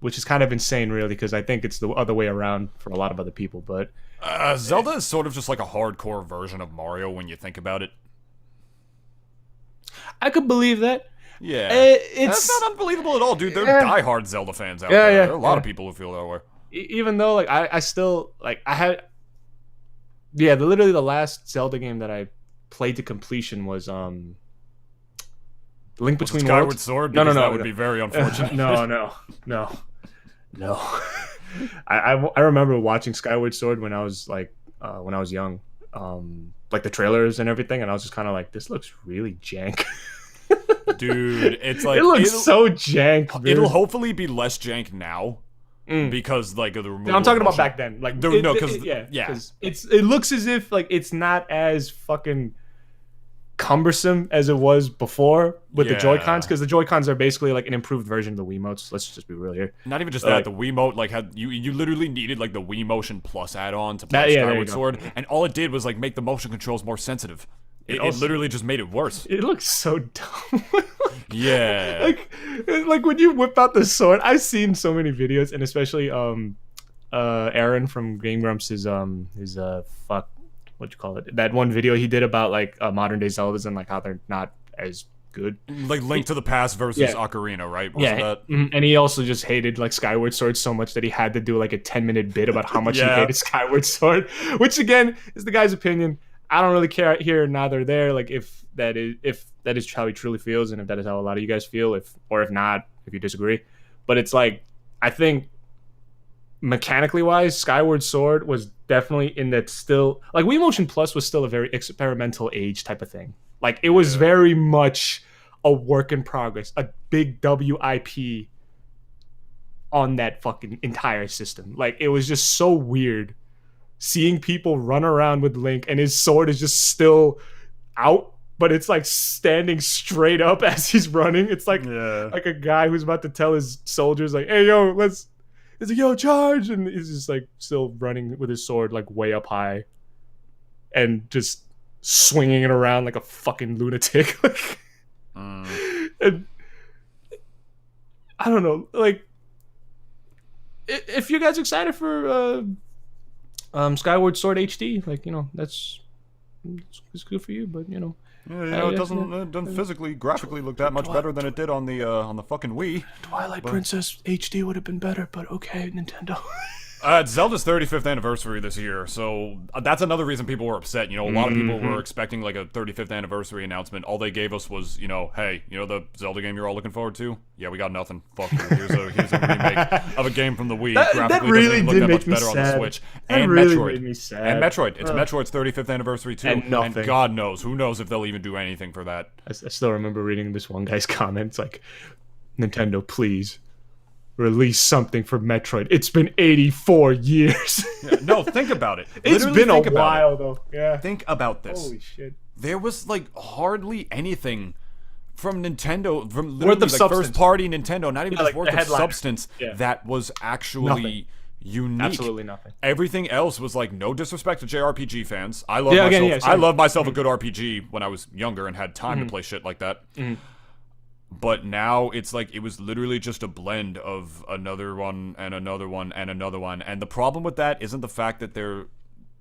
which is kind of insane, really, because I think it's the other way around for a lot of other people. But Zelda is sort of just like a hardcore version of Mario when you think about it. I could believe that. Yeah, that's not unbelievable at all, dude. There are diehard Zelda fans out there. There are a lot of people who feel that way. Even though, like, I still like I had. literally the last Zelda game that I played to completion was Link Between Skyward Worlds. Sword. No, That would be very unfortunate. No. I remember watching Skyward Sword when I was young, like the trailers and everything, and I was just kind of like, this looks really jank. Dude, it's like it looks so jank. Dude. It'll hopefully be less jank now. Because like of the removal. I'm talking about back then. Like because it looks as if like it's not as fucking cumbersome as it was before with the Joy-Cons, because the Joy-Cons are basically like an improved version of the Wiimotes. Let's just be real here. Not even just that, the Wiimote like had you literally needed like the Wii Motion Plus add-on to play Skyward Sword, and all it did was like make the motion controls more sensitive. It literally just made it worse. It looks so dumb. Yeah. like when you whip out the sword, I've seen so many videos, and especially Aaron from Game Grumps his what you call it? That one video he did about like modern day Zeldas and like how they're not as good. Like Link to the Past versus Ocarina, right? And he also just hated like Skyward Sword so much that he had to do like a 10-minute bit about how much he hated Skyward Sword, which again is the guy's opinion. I don't really care here, neither there. Like if that is how he truly feels, and if that is how a lot of you guys feel, if not, if you disagree. But it's like, I think mechanically wise, Skyward Sword was definitely in that still, like Wii Motion Plus was still a very experimental age type of thing. Like it was very much a work in progress, a big WIP on that fucking entire system. Like it was just so weird seeing people run around with Link and his sword is just still out, but it's like standing straight up as he's running. It's like a guy who's about to tell his soldiers like, hey yo, it's like, yo, charge, and he's just like still running with his sword like way up high and just swinging it around like a fucking lunatic. And I don't know, like if you guys are excited for Skyward Sword HD, like, you know, it's good for you, but you know, it doesn't physically, graphically look that much better than it did on the fucking Wii. Twilight Princess HD would have been better, but okay, Nintendo. It's Zelda's 35th anniversary this year, so that's another reason people were upset. You know, a lot of people were expecting like a 35th anniversary announcement. All they gave us was, you know, hey, you know the Zelda game you're all looking forward to? Yeah, we got nothing. Fuck you. Here's a remake of a game from the Wii. That really doesn't look that much better on the Switch. And really Metroid. made me sad. And Metroid. It's Metroid's 35th anniversary too. And nothing. And God knows, who knows if they'll even do anything for that. I still remember reading this one guy's comments like, Nintendo, please release something for Metroid. It's been 84 years. No, think about it. It's been a while, though. Yeah. Think about this. Holy shit. There was, like, hardly anything from Nintendo, from worth of like first-party Nintendo, not even just worth of substance, Yeah. that was actually unique. Absolutely nothing. Everything else was, like, no disrespect to JRPG fans. I love myself a good RPG when I was younger and had time to play shit like that. But now it's like it was literally just a blend of another one and another one and another one. And the problem with that isn't the fact that they're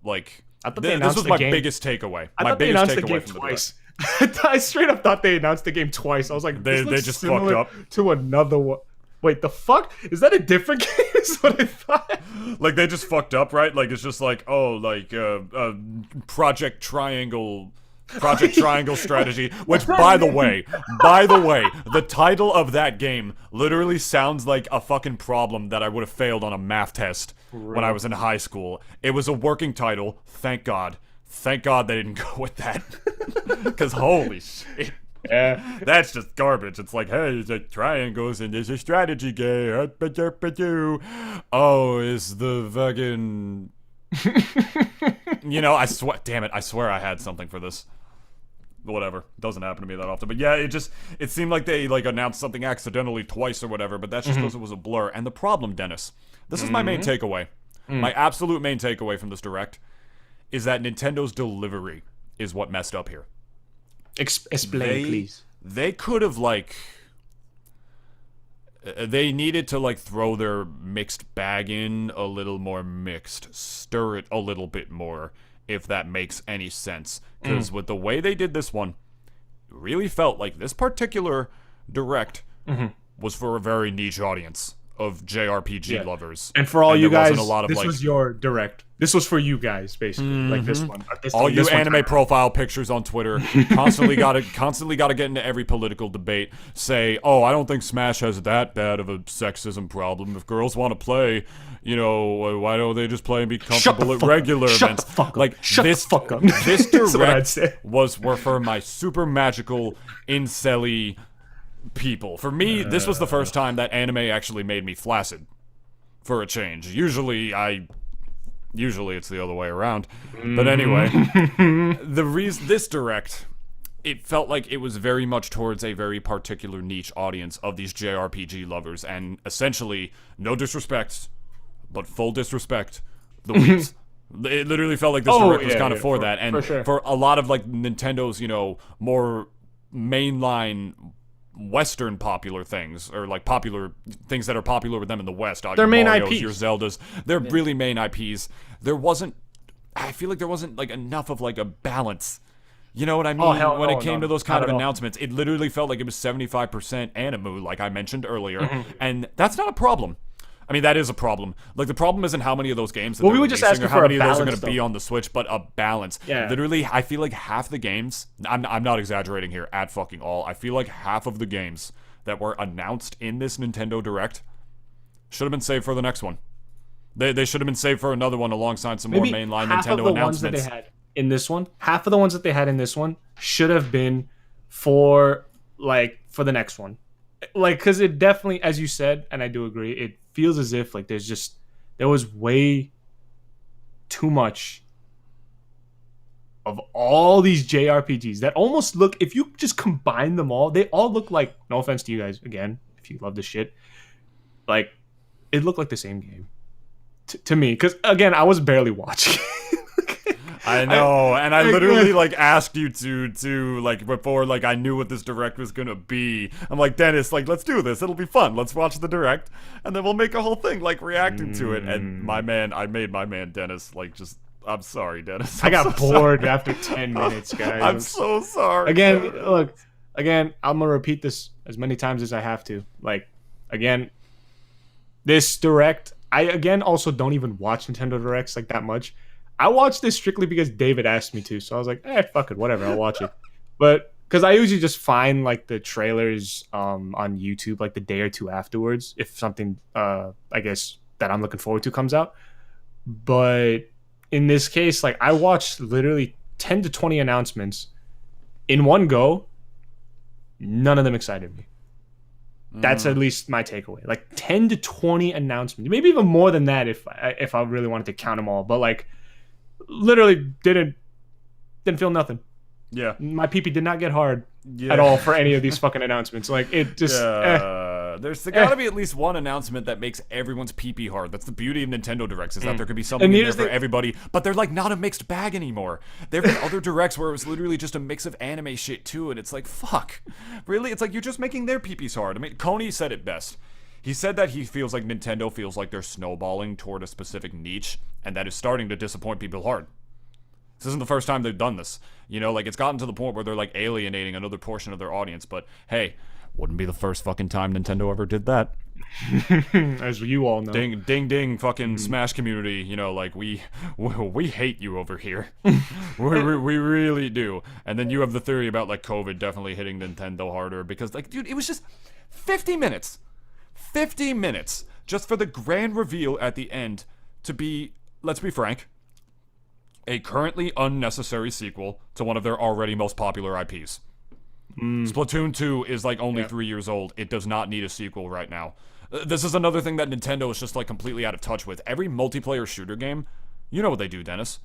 like, this was my biggest takeaway. I thought they announced the game twice. I straight up thought they announced the game twice. I was like, they just fucked up to another one. Wait, the fuck? Is that a different game? Is what I thought. Like they just fucked up, right? Like it's just like, oh, like Project Triangle Strategy, which by the way, the title of that game literally sounds like a fucking problem that I would have failed on a math test when I was in high school. It was a working title, thank God. Thank God they didn't go with that. Because holy shit. Yeah. That's just garbage. It's like, hey, it's like triangles and there's a strategy game. Oh, is the fucking... You know, I swear I had something for this. Whatever. Doesn't happen to me that often. But yeah, it seemed like they like announced something accidentally twice or whatever, but that's just because it was a blur. And the problem, Dennis, this is my main takeaway. My absolute main takeaway from this Direct is that Nintendo's delivery is what messed up here. Explain, please. They could have, like... They needed to, like, throw their mixed bag in a little more mixed. Stir it a little bit more, if that makes any sense. Because with the way they did this one, it really felt like this particular Direct was for a very niche audience. of JRPG lovers. And for all you guys, this like, was your direct. This was for you guys, basically. Like this one. All you anime profile pictures on Twitter constantly gotta get into every political debate. Say, oh, I don't think Smash has that bad of a sexism problem. If girls want to play, you know, why don't they just play and be comfortable at regular events? Shut the fuck up. This direct were for my super magical incel-y people. For me, this was the first time that anime actually made me flaccid. For a change. Usually it's the other way around. But anyway, this direct, it felt like it was very much towards a very particular niche audience of these JRPG lovers, and essentially, no disrespect, but full disrespect, the weebs. It literally felt like this direct was kind of for that, and for a lot of like Nintendo's, you know, more mainline Western popular things, or like popular things that are popular with them in the West. Their main Marios, IPs. Your Zeldas. They're really main IPs. I feel like there wasn't like enough of like a balance. You know what I mean? When it came to those kind of announcements, it literally felt like it was 75% anime, like I mentioned earlier. And that's not a problem. I mean, that is a problem. Like, the problem isn't how many of those games that they're releasing or how many of those are going to be on the Switch, but a balance. Yeah. Literally, I feel like half the games, I'm not exaggerating here at fucking all, I feel like half of the games that were announced in this Nintendo Direct should have been saved for the next one. They should have been saved for another one alongside some more mainline Nintendo announcements. Ones that they had in this one, half of the ones that they had in this one should have been for the next one. Like, because it definitely, as you said, and I do agree, it feels as if like there was way too much of all these JRPGs that almost look, if you just combine them all, they all look like, no offense to you guys again, if you love this shit, like it looked like the same game to me, because again, I was barely watching. I know, and I literally like asked you to like before like I knew what this direct was gonna be. I'm like, Dennis, like let's do this. It'll be fun. Let's watch the direct, and then we'll make a whole thing like reacting to it. And I made my man Dennis like just. I'm sorry, Dennis. I got bored after 10 minutes, guys. I'm so sorry. Again, look, I'm gonna repeat this as many times as I have to. Like, again, this direct. I again also don't even watch Nintendo Directs like that much. I watched this strictly because David asked me to, so I was like, fuck it, whatever, I'll watch it. But because I usually just find like the trailers on YouTube like the day or two afterwards if something I guess that I'm looking forward to comes out. But in this case, like I watched literally 10 to 20 announcements in one go. None of them excited me. That's at least my takeaway. Like 10 to 20 announcements, maybe even more than that if I really wanted to count them all. But like. Literally didn't feel nothing. Yeah, my pee-pee did not get hard at all for any of these fucking announcements. Like it just. There's gotta be at least one announcement that makes everyone's pee-pee hard. That's the beauty of Nintendo Directs, is that there could be something in there for everybody, but they're like not a mixed bag anymore. There have been other Directs where it was literally just a mix of anime shit too, and it's like fuck, really? It's like you're just making their pee-pees hard. I mean, Coney said it best. He said that he feels like Nintendo feels like they're snowballing toward a specific niche, and that is starting to disappoint people hard. This isn't the first time they've done this. You know, like, it's gotten to the point where they're, like, alienating another portion of their audience, but, hey, wouldn't be the first fucking time Nintendo ever did that. As you all know. Ding, ding, ding, fucking Smash community, you know, like, we hate you over here. we really do. And then you have the theory about, like, COVID definitely hitting Nintendo harder, because, like, dude, it was just 50 minutes. 50 minutes just for the grand reveal at the end to be, let's be frank, a currently unnecessary sequel to one of their already most popular IPs. Splatoon 2 is like only 3 years old. It does not need a sequel right now. This is another thing that Nintendo is just like completely out of touch with. Every multiplayer shooter game, you know what they do, Dennis.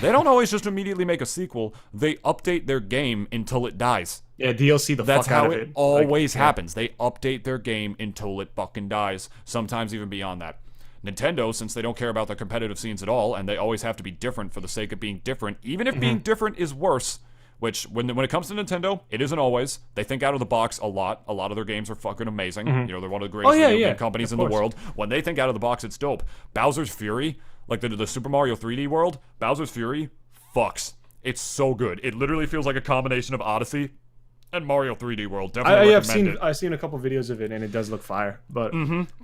They don't always just immediately make a sequel. They update their game until it dies. Yeah, DLC the That's fuck out how of it always happens. They update their game until it fucking dies. Sometimes even beyond that. Nintendo, since they don't care about their competitive scenes at all, and they always have to be different for the sake of being different, even if being different is worse, which when it comes to Nintendo, it isn't always. They think out of the box a lot. A lot of their games are fucking amazing. You know, they're one of the greatest video game companies in the world. When they think out of the box, it's dope. Bowser's Fury, like the Super Mario 3D world, Bowser's Fury fucks. It's so good. It literally feels like a combination of Odyssey And Mario 3D World, definitely recommend it. I've seen a couple videos of it, and it does look fire. But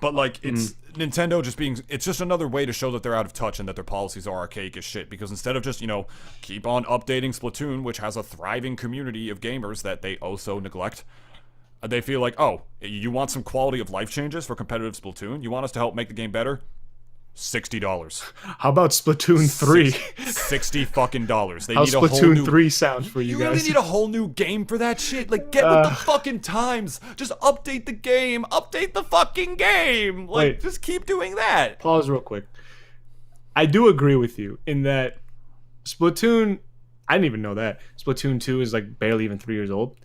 but like it's Nintendo it's just another way to show that they're out of touch and that their policies are archaic as shit. Because instead of just keep on updating Splatoon, which has a thriving community of gamers that they also neglect, they feel like, oh, you want some quality of life changes for competitive Splatoon? You want us to help make the game better? $60. How about Splatoon 3? $60 fucking dollars. They How need a whole Splatoon new 3 sounds for you guys. You really need a whole new game for that shit. Like, get with the fucking times. Just update the game. Update the fucking game. Like, Wait. just keep doing that. Pause real quick. I do agree with you in that Splatoon, I didn't even know that. Splatoon 2 is like barely even 3 years old.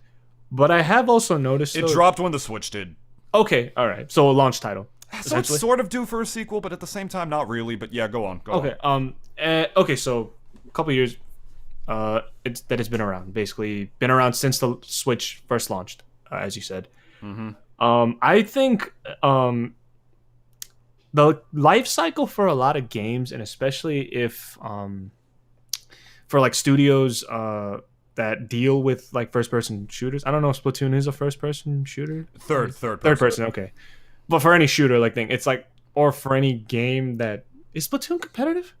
But I have also noticed it dropped when the Switch did. Okay, all right. So a launch title. So it's sort of due for a sequel, but at the same time, not really. But yeah, go on. Okay, so a couple years it's been around. Basically, been around since the Switch first launched, as you said. I think the life cycle for a lot of games, and especially if for like studios that deal with like first-person shooters. I don't know if Splatoon is a first-person shooter. Third person. Okay, but for any shooter like thing, it's like, or for any game that is Splatoon competitive.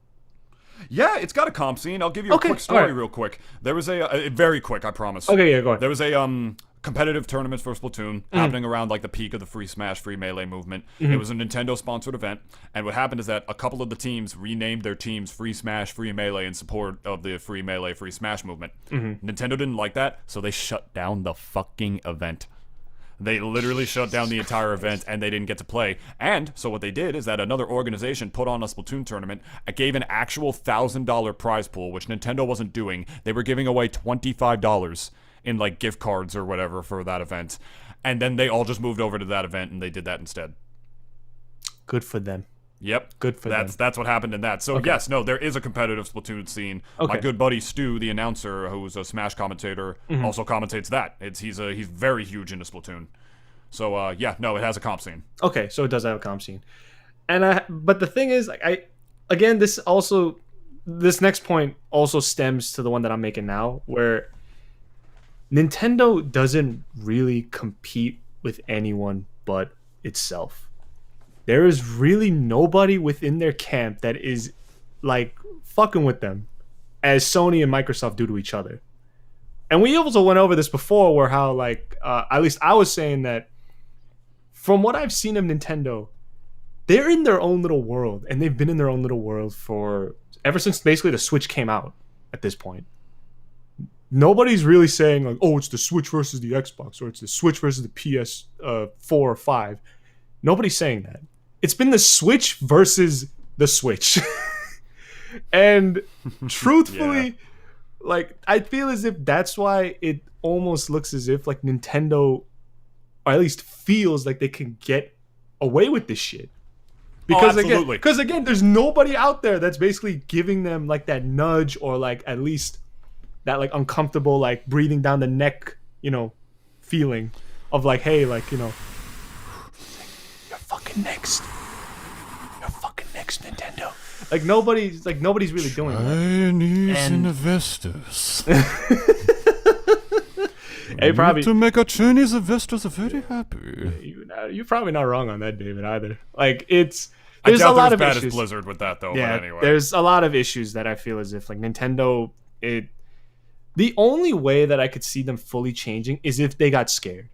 Yeah, it's got a comp scene. I'll give you a quick story real quick. There was a very quick, I promise. Okay, yeah, go ahead. There was a competitive tournament for Splatoon happening around like the peak of the Free Smash, Free Melee movement. It was a Nintendo-sponsored event, and what happened is that a couple of the teams renamed their teams Free Smash, Free Melee in support of the Free Melee, Free Smash movement. Nintendo didn't like that, so they shut down the fucking event. They literally shut down the entire event, and they didn't get to play. And so what they did is that another organization put on a Splatoon tournament, gave an actual $1,000 prize pool, which Nintendo wasn't doing. They were giving away $25 in like gift cards or whatever for that event. And then they all just moved over to that event, and they did that instead. Good for them. Yep. Good for them. That's what happened in that. So yes, no, there is a competitive Splatoon scene. My good buddy Stu, the announcer, who's a Smash commentator, also commentates that. He's very huge into Splatoon. So yeah, no, it has a comp scene. Okay, so it does have a comp scene. But the thing is, like, this next point also stems to the one that I'm making now, where Nintendo doesn't really compete with anyone but itself. There is really nobody within their camp that is like fucking with them as Sony and Microsoft do to each other. And we also went over this before, where how like at least I was saying that from what I've seen of Nintendo, they're in their own little world, and they've been in their own little world for ever since basically the Switch came out. At this point, nobody's really saying like, oh, it's the Switch versus the Xbox, or it's the Switch versus the PS4 or 5. Nobody's saying that. It's been the Switch versus the Switch. And truthfully, like, I feel as if that's why it almost looks as if like Nintendo, or at least feels like they can get away with this shit. Because again, there's nobody out there that's basically giving them like that nudge, or like at least that like uncomfortable, like breathing down the neck, feeling of like, hey, like, you're fucking next. You're fucking next, Nintendo. Like nobody's really doing that. Chinese investors. Hey, probably to make our Chinese investors very happy. You're probably not wrong on that, David, either. Like there's a lot of issues. Bad as Blizzard with that, though. Yeah, but anyway, there's a lot of issues that I feel as if like Nintendo. The only way that I could see them fully changing is if they got scared.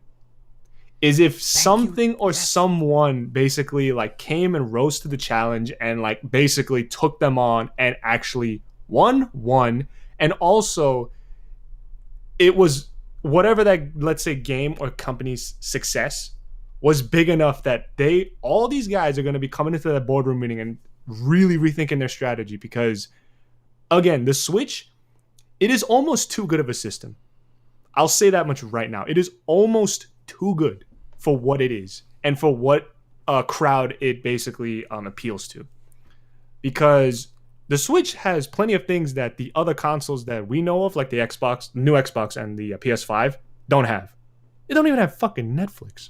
Is if something or someone basically like came and rose to the challenge and like basically took them on and actually won, and also it was whatever that, let's say, game or company's success was big enough that all these guys are going to be coming into that boardroom meeting and really rethinking their strategy, because again, the Switch, it is almost too good of a system. I'll say that much right now. It is almost too good for what it is and for what crowd it basically appeals to. Because the Switch has plenty of things that the other consoles that we know of, like the Xbox, new Xbox and the PS5, don't have. It don't even have fucking Netflix.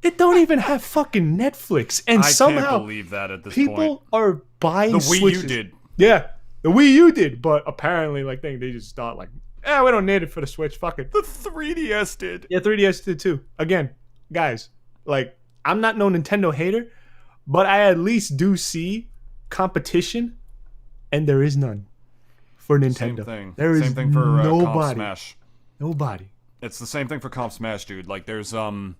It don't even have fucking Netflix. And somehow can't believe that at this people are buying the Wii Switches. U did. Yeah, the Wii U did. But apparently, like, they just thought, like, We don't need it for the Switch. Fuck it. The 3DS did. Yeah, 3DS did too. Again, guys, like, I'm not no Nintendo hater, but I at least do see competition, and there is none for Nintendo. Same thing. There is same thing for nobody. Comp Smash. Nobody. It's the same thing for Comp Smash, dude. Like, there's the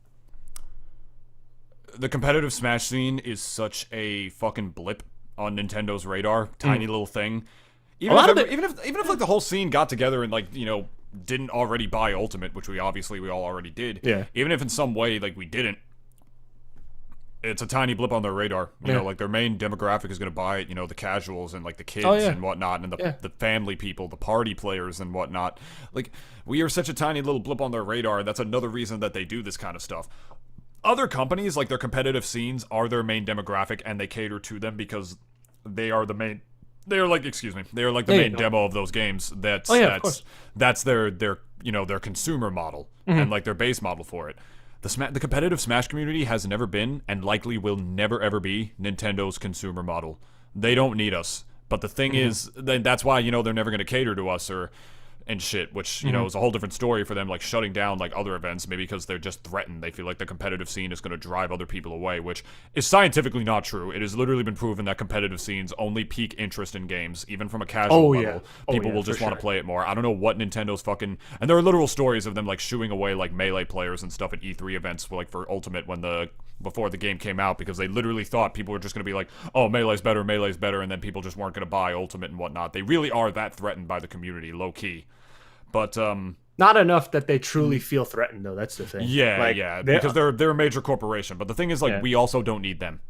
competitive Smash scene is such a fucking blip on Nintendo's radar. Tiny little thing. Even if like the whole scene got together and like, you know, didn't already buy Ultimate, which we all already did. Yeah. Even if in some way like we didn't, it's a tiny blip on their radar. You know, like their main demographic is going to buy it. You know, the casuals and like the kids and whatnot, and the family people, the party players and whatnot. Like, we are such a tiny little blip on their radar. That's another reason that they do this kind of stuff. Other companies, like their competitive scenes, are their main demographic, and they cater to them because they are the main. They are like, they are like the main demo of those games. That's their you know, their consumer model and like their base model for it. The competitive Smash community has never been, and likely will never ever be, Nintendo's consumer model. They don't need us. But the thing is, that's why, you know, they're never going to cater to us and shit, which, you know, is a whole different story for them, like shutting down like other events, maybe because they're just threatened. They feel like the competitive scene is going to drive other people away, which is scientifically not true. It has literally been proven that competitive scenes only pique interest in games, even from a casual level. People will just want to play it more. I don't know what Nintendo's fucking... And there are literal stories of them like shooing away like Melee players and stuff at E3 events, like for Ultimate before the game came out, because they literally thought people were just going to be like, oh, Melee's better, and then people just weren't going to buy Ultimate and whatnot. They really are that threatened by the community, low-key. But not enough that they truly feel threatened, though. That's the thing. Yeah, because they're a major corporation. But the thing is, like, we also don't need them.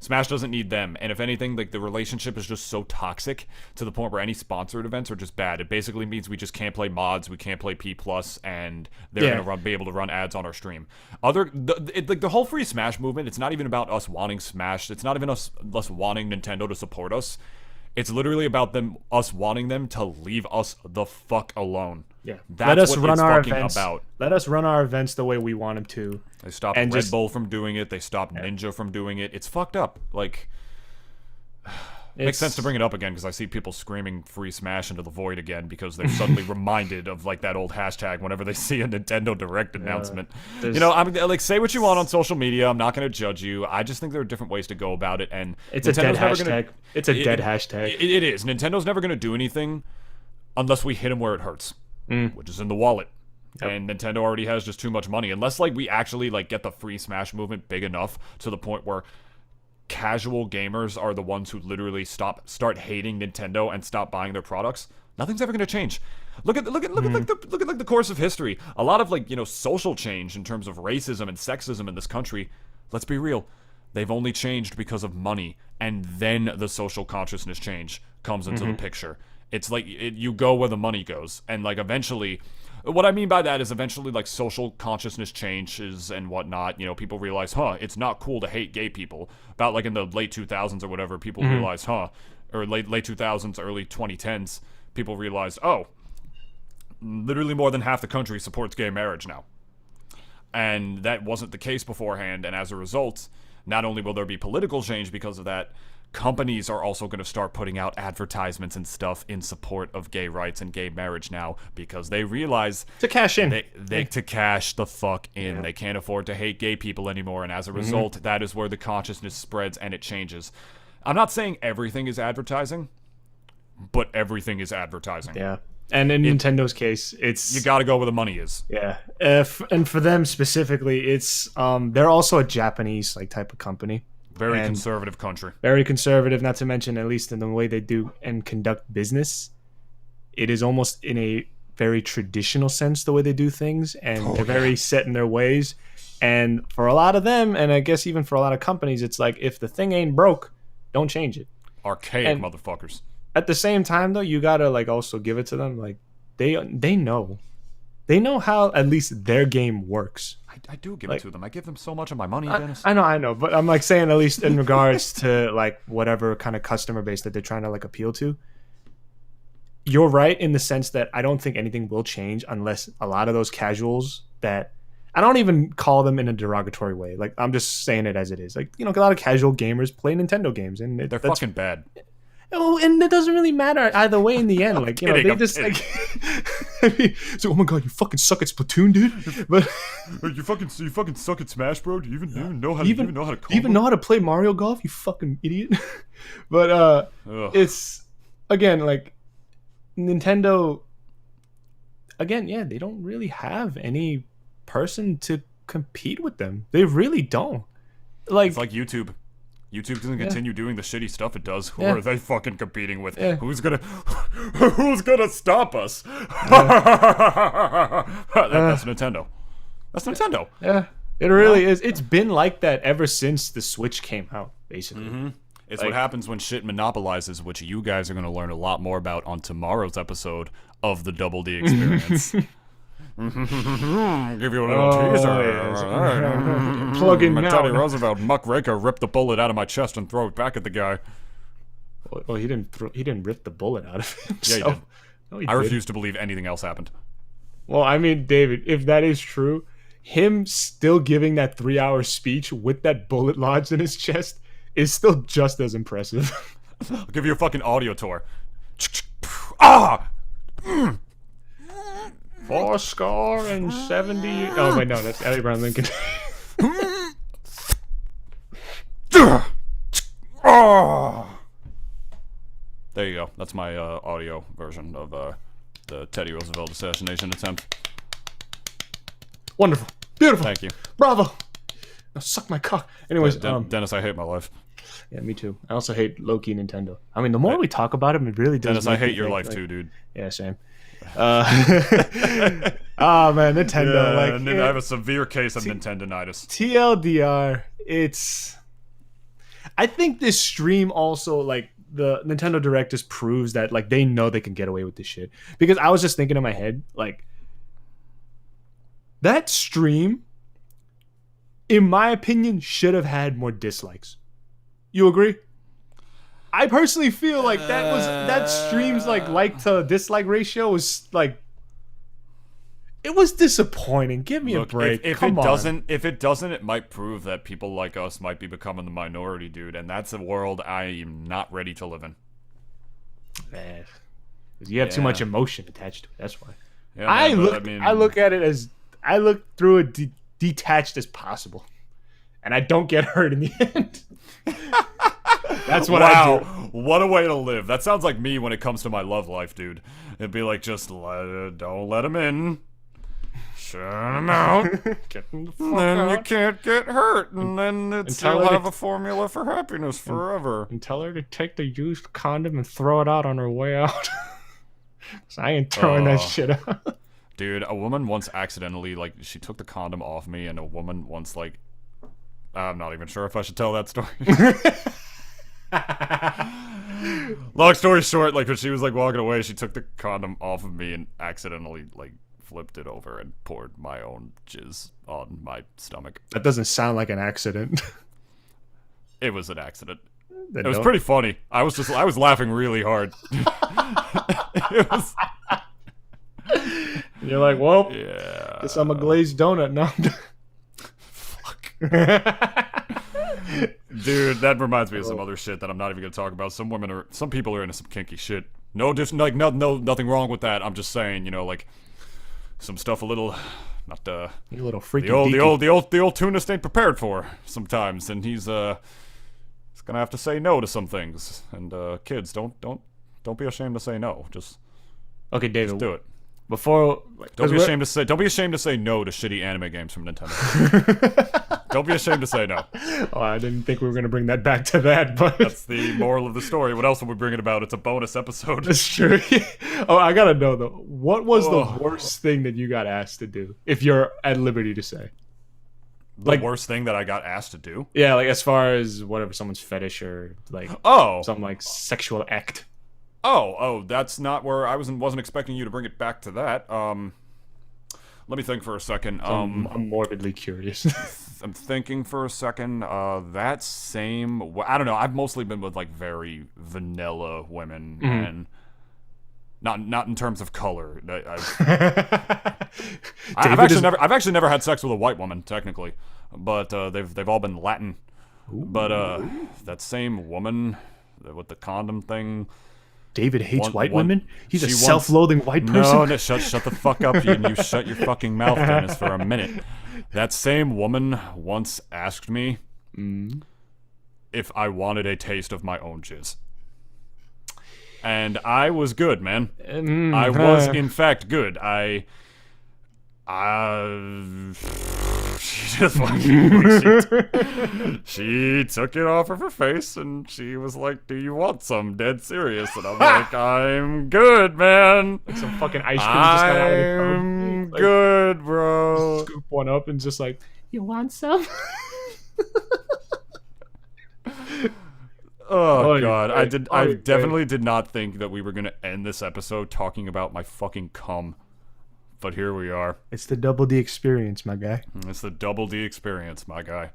Smash doesn't need them, and if anything, like, the relationship is just so toxic to the point where any sponsored events are just bad. It basically means we just can't play mods, we can't play P+, and they're gonna be able to run ads on our stream. The whole free Smash movement, it's not even about us wanting Smash. It's not even us wanting Nintendo to support us. It's literally about us wanting them to leave us the fuck alone. Yeah, that's what it's fucking about. Let us run our events the way we want them to. They stopped Red Bull from doing it. They stopped Ninja from doing it. It's fucked up. Like, makes sense to bring it up again because I see people screaming free Smash into the void again because they're suddenly reminded of like that old hashtag whenever they see a Nintendo Direct announcement. You know, I'm like, say what you want on social media. I'm not going to judge you. I just think there are different ways to go about it, and it's Nintendo's a dead hashtag. It's a dead hashtag. It is. Nintendo's never going to do anything unless we hit them where it hurts, which is in the wallet. Yep. And Nintendo already has just too much money. Unless like we actually like get the free Smash movement big enough to the point where casual gamers are the ones who literally start hating Nintendo and stop buying their products, nothing's ever going to change. Look at the course of history. A lot of like, you know, social change in terms of racism and sexism in this country, let's be real, they've only changed because of money, and then the social consciousness change comes into the picture. It's like you go where the money goes, and like eventually, what I mean by that is eventually like social consciousness changes and whatnot. You know, people realize, it's not cool to hate gay people. About like in the late 2000s or whatever, people realize, or late 2000s, early 2010s, people realized, literally more than half the country supports gay marriage now. And that wasn't the case beforehand, and as a result, not only will there be political change because of that, companies are also going to start putting out advertisements and stuff in support of gay rights and gay marriage now because they realize to cash in. To cash the fuck in. Yeah. They can't afford to hate gay people anymore, and as a result, that is where the consciousness spreads and it changes. I'm not saying everything is advertising, but everything is advertising. Yeah. And in Nintendo's case, it's... You gotta go where the money is. Yeah. And for them specifically, it's... they're also a Japanese like type of company. Very conservative country. Very conservative, not to mention, at least in the way they do and conduct business, it is almost in a very traditional sense the way they do things, and they're very set in their ways. And for a lot of them, and I guess even for a lot of companies, it's like, if the thing ain't broke, don't change it. Archaic motherfuckers. At the same time, though, you gotta like also give it to them. Like they know. They know how at least their game works. I do give it to them. I give them so much of my money, Dennis. I know. But I'm like saying at least in regards to like whatever kind of customer base that they're trying to like appeal to. You're right in the sense that I don't think anything will change unless a lot of those casuals that... I don't even call them in a derogatory way. Like, I'm just saying it as it is. Like, you know, a lot of casual gamers play Nintendo games. And they're fucking bad. Oh, and it doesn't really matter either way in the end. Like, you know, they just like. I mean, so, oh my god, you fucking suck at Splatoon, dude. But you fucking suck at Smash, bro. Do you even know how to combo? Do you even know how to play Mario Golf? You fucking idiot. But it's again like Nintendo. Again, yeah, they don't really have any person to compete with them. They really don't. Like, it's like YouTube. YouTube doesn't continue doing the shitty stuff it does. Who are they fucking competing with? Who's gonna stop us? That's Nintendo. That's Nintendo. Yeah, it really is. It's been like that ever since the Switch came out, basically. Mm-hmm. It's like, what happens when shit monopolizes, which you guys are going to learn a lot more about on tomorrow's episode of the Double D Experience. Give you a little teaser. Plug in now. Teddy Roosevelt, muckraker, ripped the bullet out of my chest and throw it back at the guy. Well, he didn't rip the bullet out of him. Yeah, he did. No, I refuse to believe anything else happened. Well, I mean, David, if that is true, him still giving that 3-hour speech with that bullet lodged in his chest is still just as impressive. I'll give you a fucking audio tour. Ah! 470. Oh wait, no, that's Abraham Lincoln. There you go. That's my audio version of the Teddy Roosevelt assassination attempt. Wonderful, beautiful. Thank you. Bravo. Now suck my cock. Anyways, Dennis, I hate my life. Yeah, me too. I also hate lowkey Nintendo. I mean, the more we talk about him, it really does. Dennis, I hate your life too, dude. Yeah, same. Oh man, Nintendo. I have a severe case of Nintendonitis. TLDR. I think this stream also, like, the Nintendo Direct just proves that, like, they know they can get away with this shit. Because I was just thinking in my head, like, that stream, in my opinion, should have had more dislikes. You agree? I personally feel like that stream's like to dislike ratio was like, it was disappointing. Give me a break. If it doesn't, it might prove that people like us might be becoming the minority, dude, and that's a world I am not ready to live in. Man, you have too much emotion attached to it. That's why. Yeah, I look at it as I look through it detached as possible, and I don't get hurt in the end. That's what I do. What a way to live. That sounds like me when it comes to my love life, dude. It'd be like, just don't let him in. Shut him out. Get him the fuck then out. you can't get hurt, and then you'll have a formula for happiness forever. And tell her to take the used condom and throw it out on her way out. 'Cause I ain't throwing that shit out. Dude, a woman once accidentally, like, she took the condom off me, and a woman once, like, I'm not even sure if I should tell that story. Long story short, like, when she was, like, walking away, she took the condom off of me and accidentally, like, flipped it over and poured my own jizz on my stomach. That doesn't sound like an accident. It was an accident. It was pretty funny. I was laughing really hard. It was... You're like, well, yeah. guess I'm a glazed donut now. Fuck. Dude, that reminds me of some other shit that I'm not even gonna talk about. Some people are into some kinky shit. Nothing wrong with that. I'm just saying, you know, like, some stuff a little, not a little freaky. The old Nintoonist ain't prepared for sometimes, and he's gonna have to say no to some things. And kids, don't be ashamed to say no. Just okay, David, just do it. Before, don't be ashamed to say no to shitty anime games from Nintendo. Don't be ashamed to say no. Oh, I didn't think we were gonna bring that back to that, but that's the moral of the story. What else would we bring it about? It's a bonus episode. That's true. Oh, I gotta know though. What was the worst thing that you got asked to do? If you're at liberty to say. The worst thing that I got asked to do? Yeah, like as far as whatever someone's fetish or like some like sexual act. Oh, that's not where I wasn't expecting you to bring it back to that. Let me think for a second. I'm morbidly curious. I'm thinking for a second. That same, I don't know. I've mostly been with like very vanilla women, and not in terms of color. I've actually never had sex with a white woman technically, but they've all been Latin. Ooh. But that same woman with the condom thing. David hates white women? He's a self-loathing white person? No, shut the fuck up, and you shut your fucking mouth, Dennis, for a minute. That same woman once asked me if I wanted a taste of my own jizz. And I was good, man. I was, in fact, good. She just she took it off of her face and she was like, "Do you want some?" Dead serious. And I'm like, "I'm good, man." Like some fucking ice cream just got out of the phone. I'm good, bro. Scoop one up and just like, "You want some?" Oh god, I definitely did not think that we were gonna end this episode talking about my fucking cum. But here we are. It's the double D experience, my guy. It's the double D experience, my guy.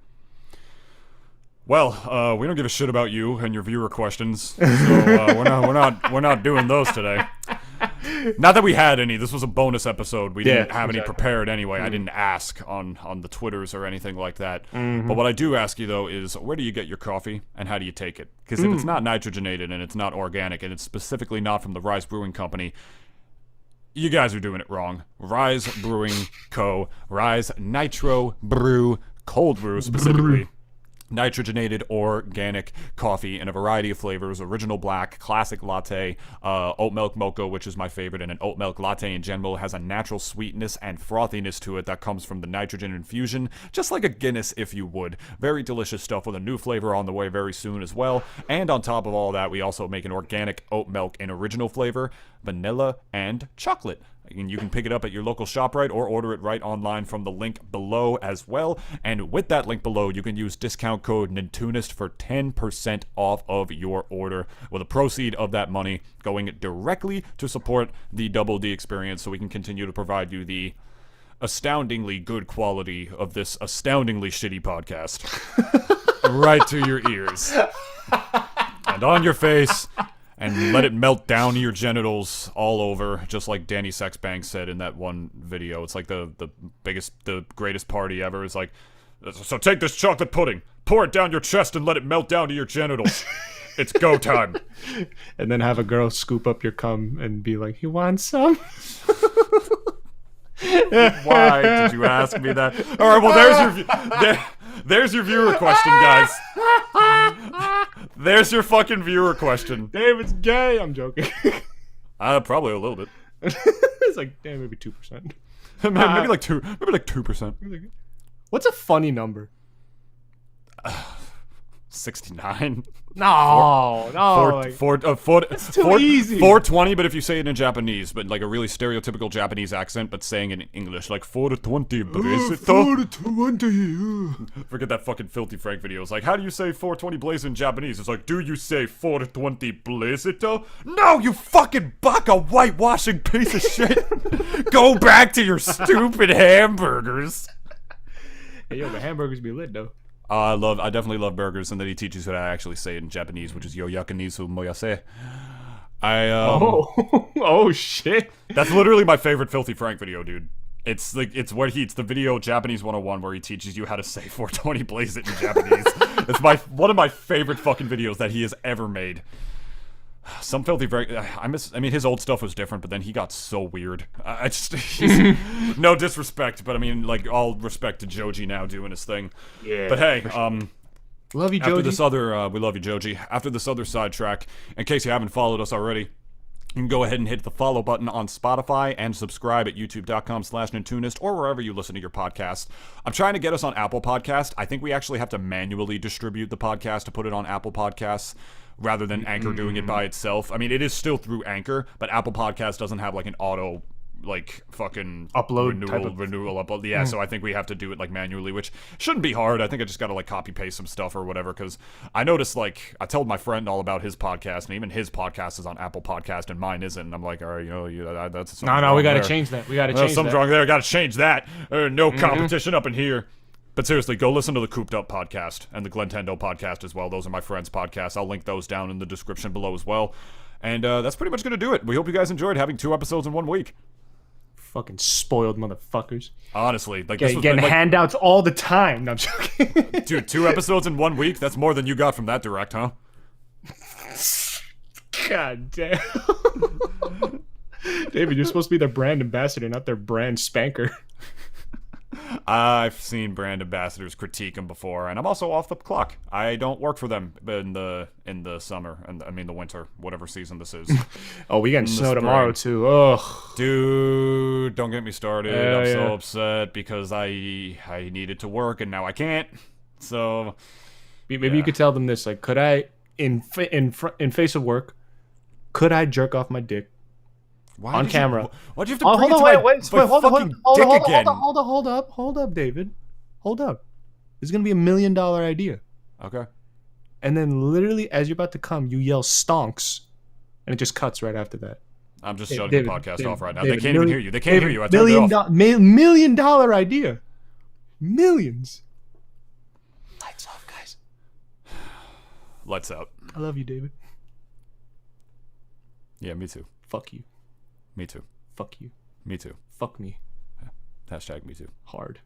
Well, we don't give a shit about you and your viewer questions, so we're not doing those today. Not that we had any. This was a bonus episode. We didn't have any prepared anyway. I didn't ask on the Twitters or anything like that. But what I do ask you though is, where do you get your coffee and how do you take it? Because if it's not nitrogenated and it's not organic and it's specifically not from the Rise Brewing Company, you guys are doing it wrong. Rise Brewing Co. Rise Nitro Brew Cold Brew specifically. Nitrogenated organic coffee in a variety of flavors: original black, classic latte, oat milk mocha, which is my favorite, and an oat milk latte in general has a natural sweetness and frothiness to it that comes from the nitrogen infusion, just like a Guinness if you would. Very delicious stuff with a new flavor on the way very soon as well. And on top of all that, we also make an organic oat milk in original flavor, vanilla, and chocolate. And you can pick it up at your local ShopRite or order it right online from the link below as well. And with that link below, you can use discount code Nintoonist for 10% off of your order, with a proceed of that money going directly to support the Double D experience, so we can continue to provide you the astoundingly good quality of this astoundingly shitty podcast right to your ears and on your face. And let it melt down to your genitals all over, just like Danny Sexbang said in that one video. It's like the greatest party ever. It's like, so take this chocolate pudding, pour it down your chest, and let it melt down to your genitals. It's go time. And then have a girl scoop up your cum and be like, "You want some?" Why did you ask me that? All right, well, there's your viewer question, guys. There's your fucking viewer question. David's gay. I'm joking. Probably a little bit. It's like, damn, maybe 2%. maybe like 2%. What's a funny number? 69. No. It's too easy. 420, but if you say it in Japanese, but like a really stereotypical Japanese accent, but saying it in English, like 420. 420. Forget that fucking Filthy Frank video. It's like, how do you say 420 blaze in Japanese? It's like, do you say 420 blaze it? No, you fucking baka whitewashing piece of shit. Go back to your stupid hamburgers. Hey, yo, the hamburgers be lit though. I definitely love burgers, and then he teaches you how to actually say it in Japanese, which is yo yakinisu moyase. Oh shit. That's literally my favorite Filthy Frank video, dude. It's the video Japanese 101 where he teaches you how to say 420 blaze it in Japanese. It's one of my favorite fucking videos that he has ever made. Some Filthy Frank, I mean, his old stuff was different, but then he got so weird. No disrespect, but I mean, like, all respect to Joji now doing his thing. Yeah. But hey, love you, Joji. After this other, we love you, Joji. After this other sidetrack, in case you haven't followed us already, you can go ahead and hit the follow button on Spotify and subscribe at youtube.com/Nintoonist or wherever you listen to your podcast. I'm trying to get us on Apple Podcast. I think we actually have to manually distribute the podcast to put it on Apple Podcasts, rather than Anchor doing it by itself. I mean, it is still through Anchor, but Apple Podcast doesn't have like an auto, like, fucking upload renewal upload. Yeah, so I think we have to do it like manually, which shouldn't be hard. I think I just gotta like copy paste some stuff or whatever, because I noticed, like, I told my friend all about his podcast, and even his podcast is on Apple Podcast and mine isn't. And I'm like, all right, that's no, we gotta change that. We gotta change something's wrong there. Gotta change that. No competition up in here. But seriously, go listen to the Cooped Up podcast and the Glentendo podcast as well. Those are my friends' podcasts. I'll link those down in the description below as well. And that's pretty much going to do it. We hope you guys enjoyed having 2 episodes in 1 week. Fucking spoiled motherfuckers. Honestly. Like, getting handouts all the time. No, I'm joking. Dude, 2 episodes in 1 week? That's more than you got from that direct, huh? God damn. David, you're supposed to be their brand ambassador, not their brand spanker. I've seen brand ambassadors critique them before, and I'm also off the clock. I don't work for them in the summer, and I mean the winter, whatever season this is. Oh, we getting snow tomorrow too. Ugh, dude, don't get me started. I'm so upset because I needed to work and now I can't. So maybe you could tell them this: like, could I, in face of work, could I jerk off my dick? On camera. Why'd you have to bring it to my fucking dick again? Hold up, David. Hold up. This is going to be $1 million idea. Okay. And then literally as you're about to come, you yell stonks. And it just cuts right after that. I'm just shutting the podcast off right now. They can't even hear you. They can't hear you. I turned it off. $1 million idea. Millions. Lights off, guys. Lights out. I love you, David. Yeah, me too. Fuck you. Me too. Fuck you. Me too. Fuck me. Hashtag me too. Hard.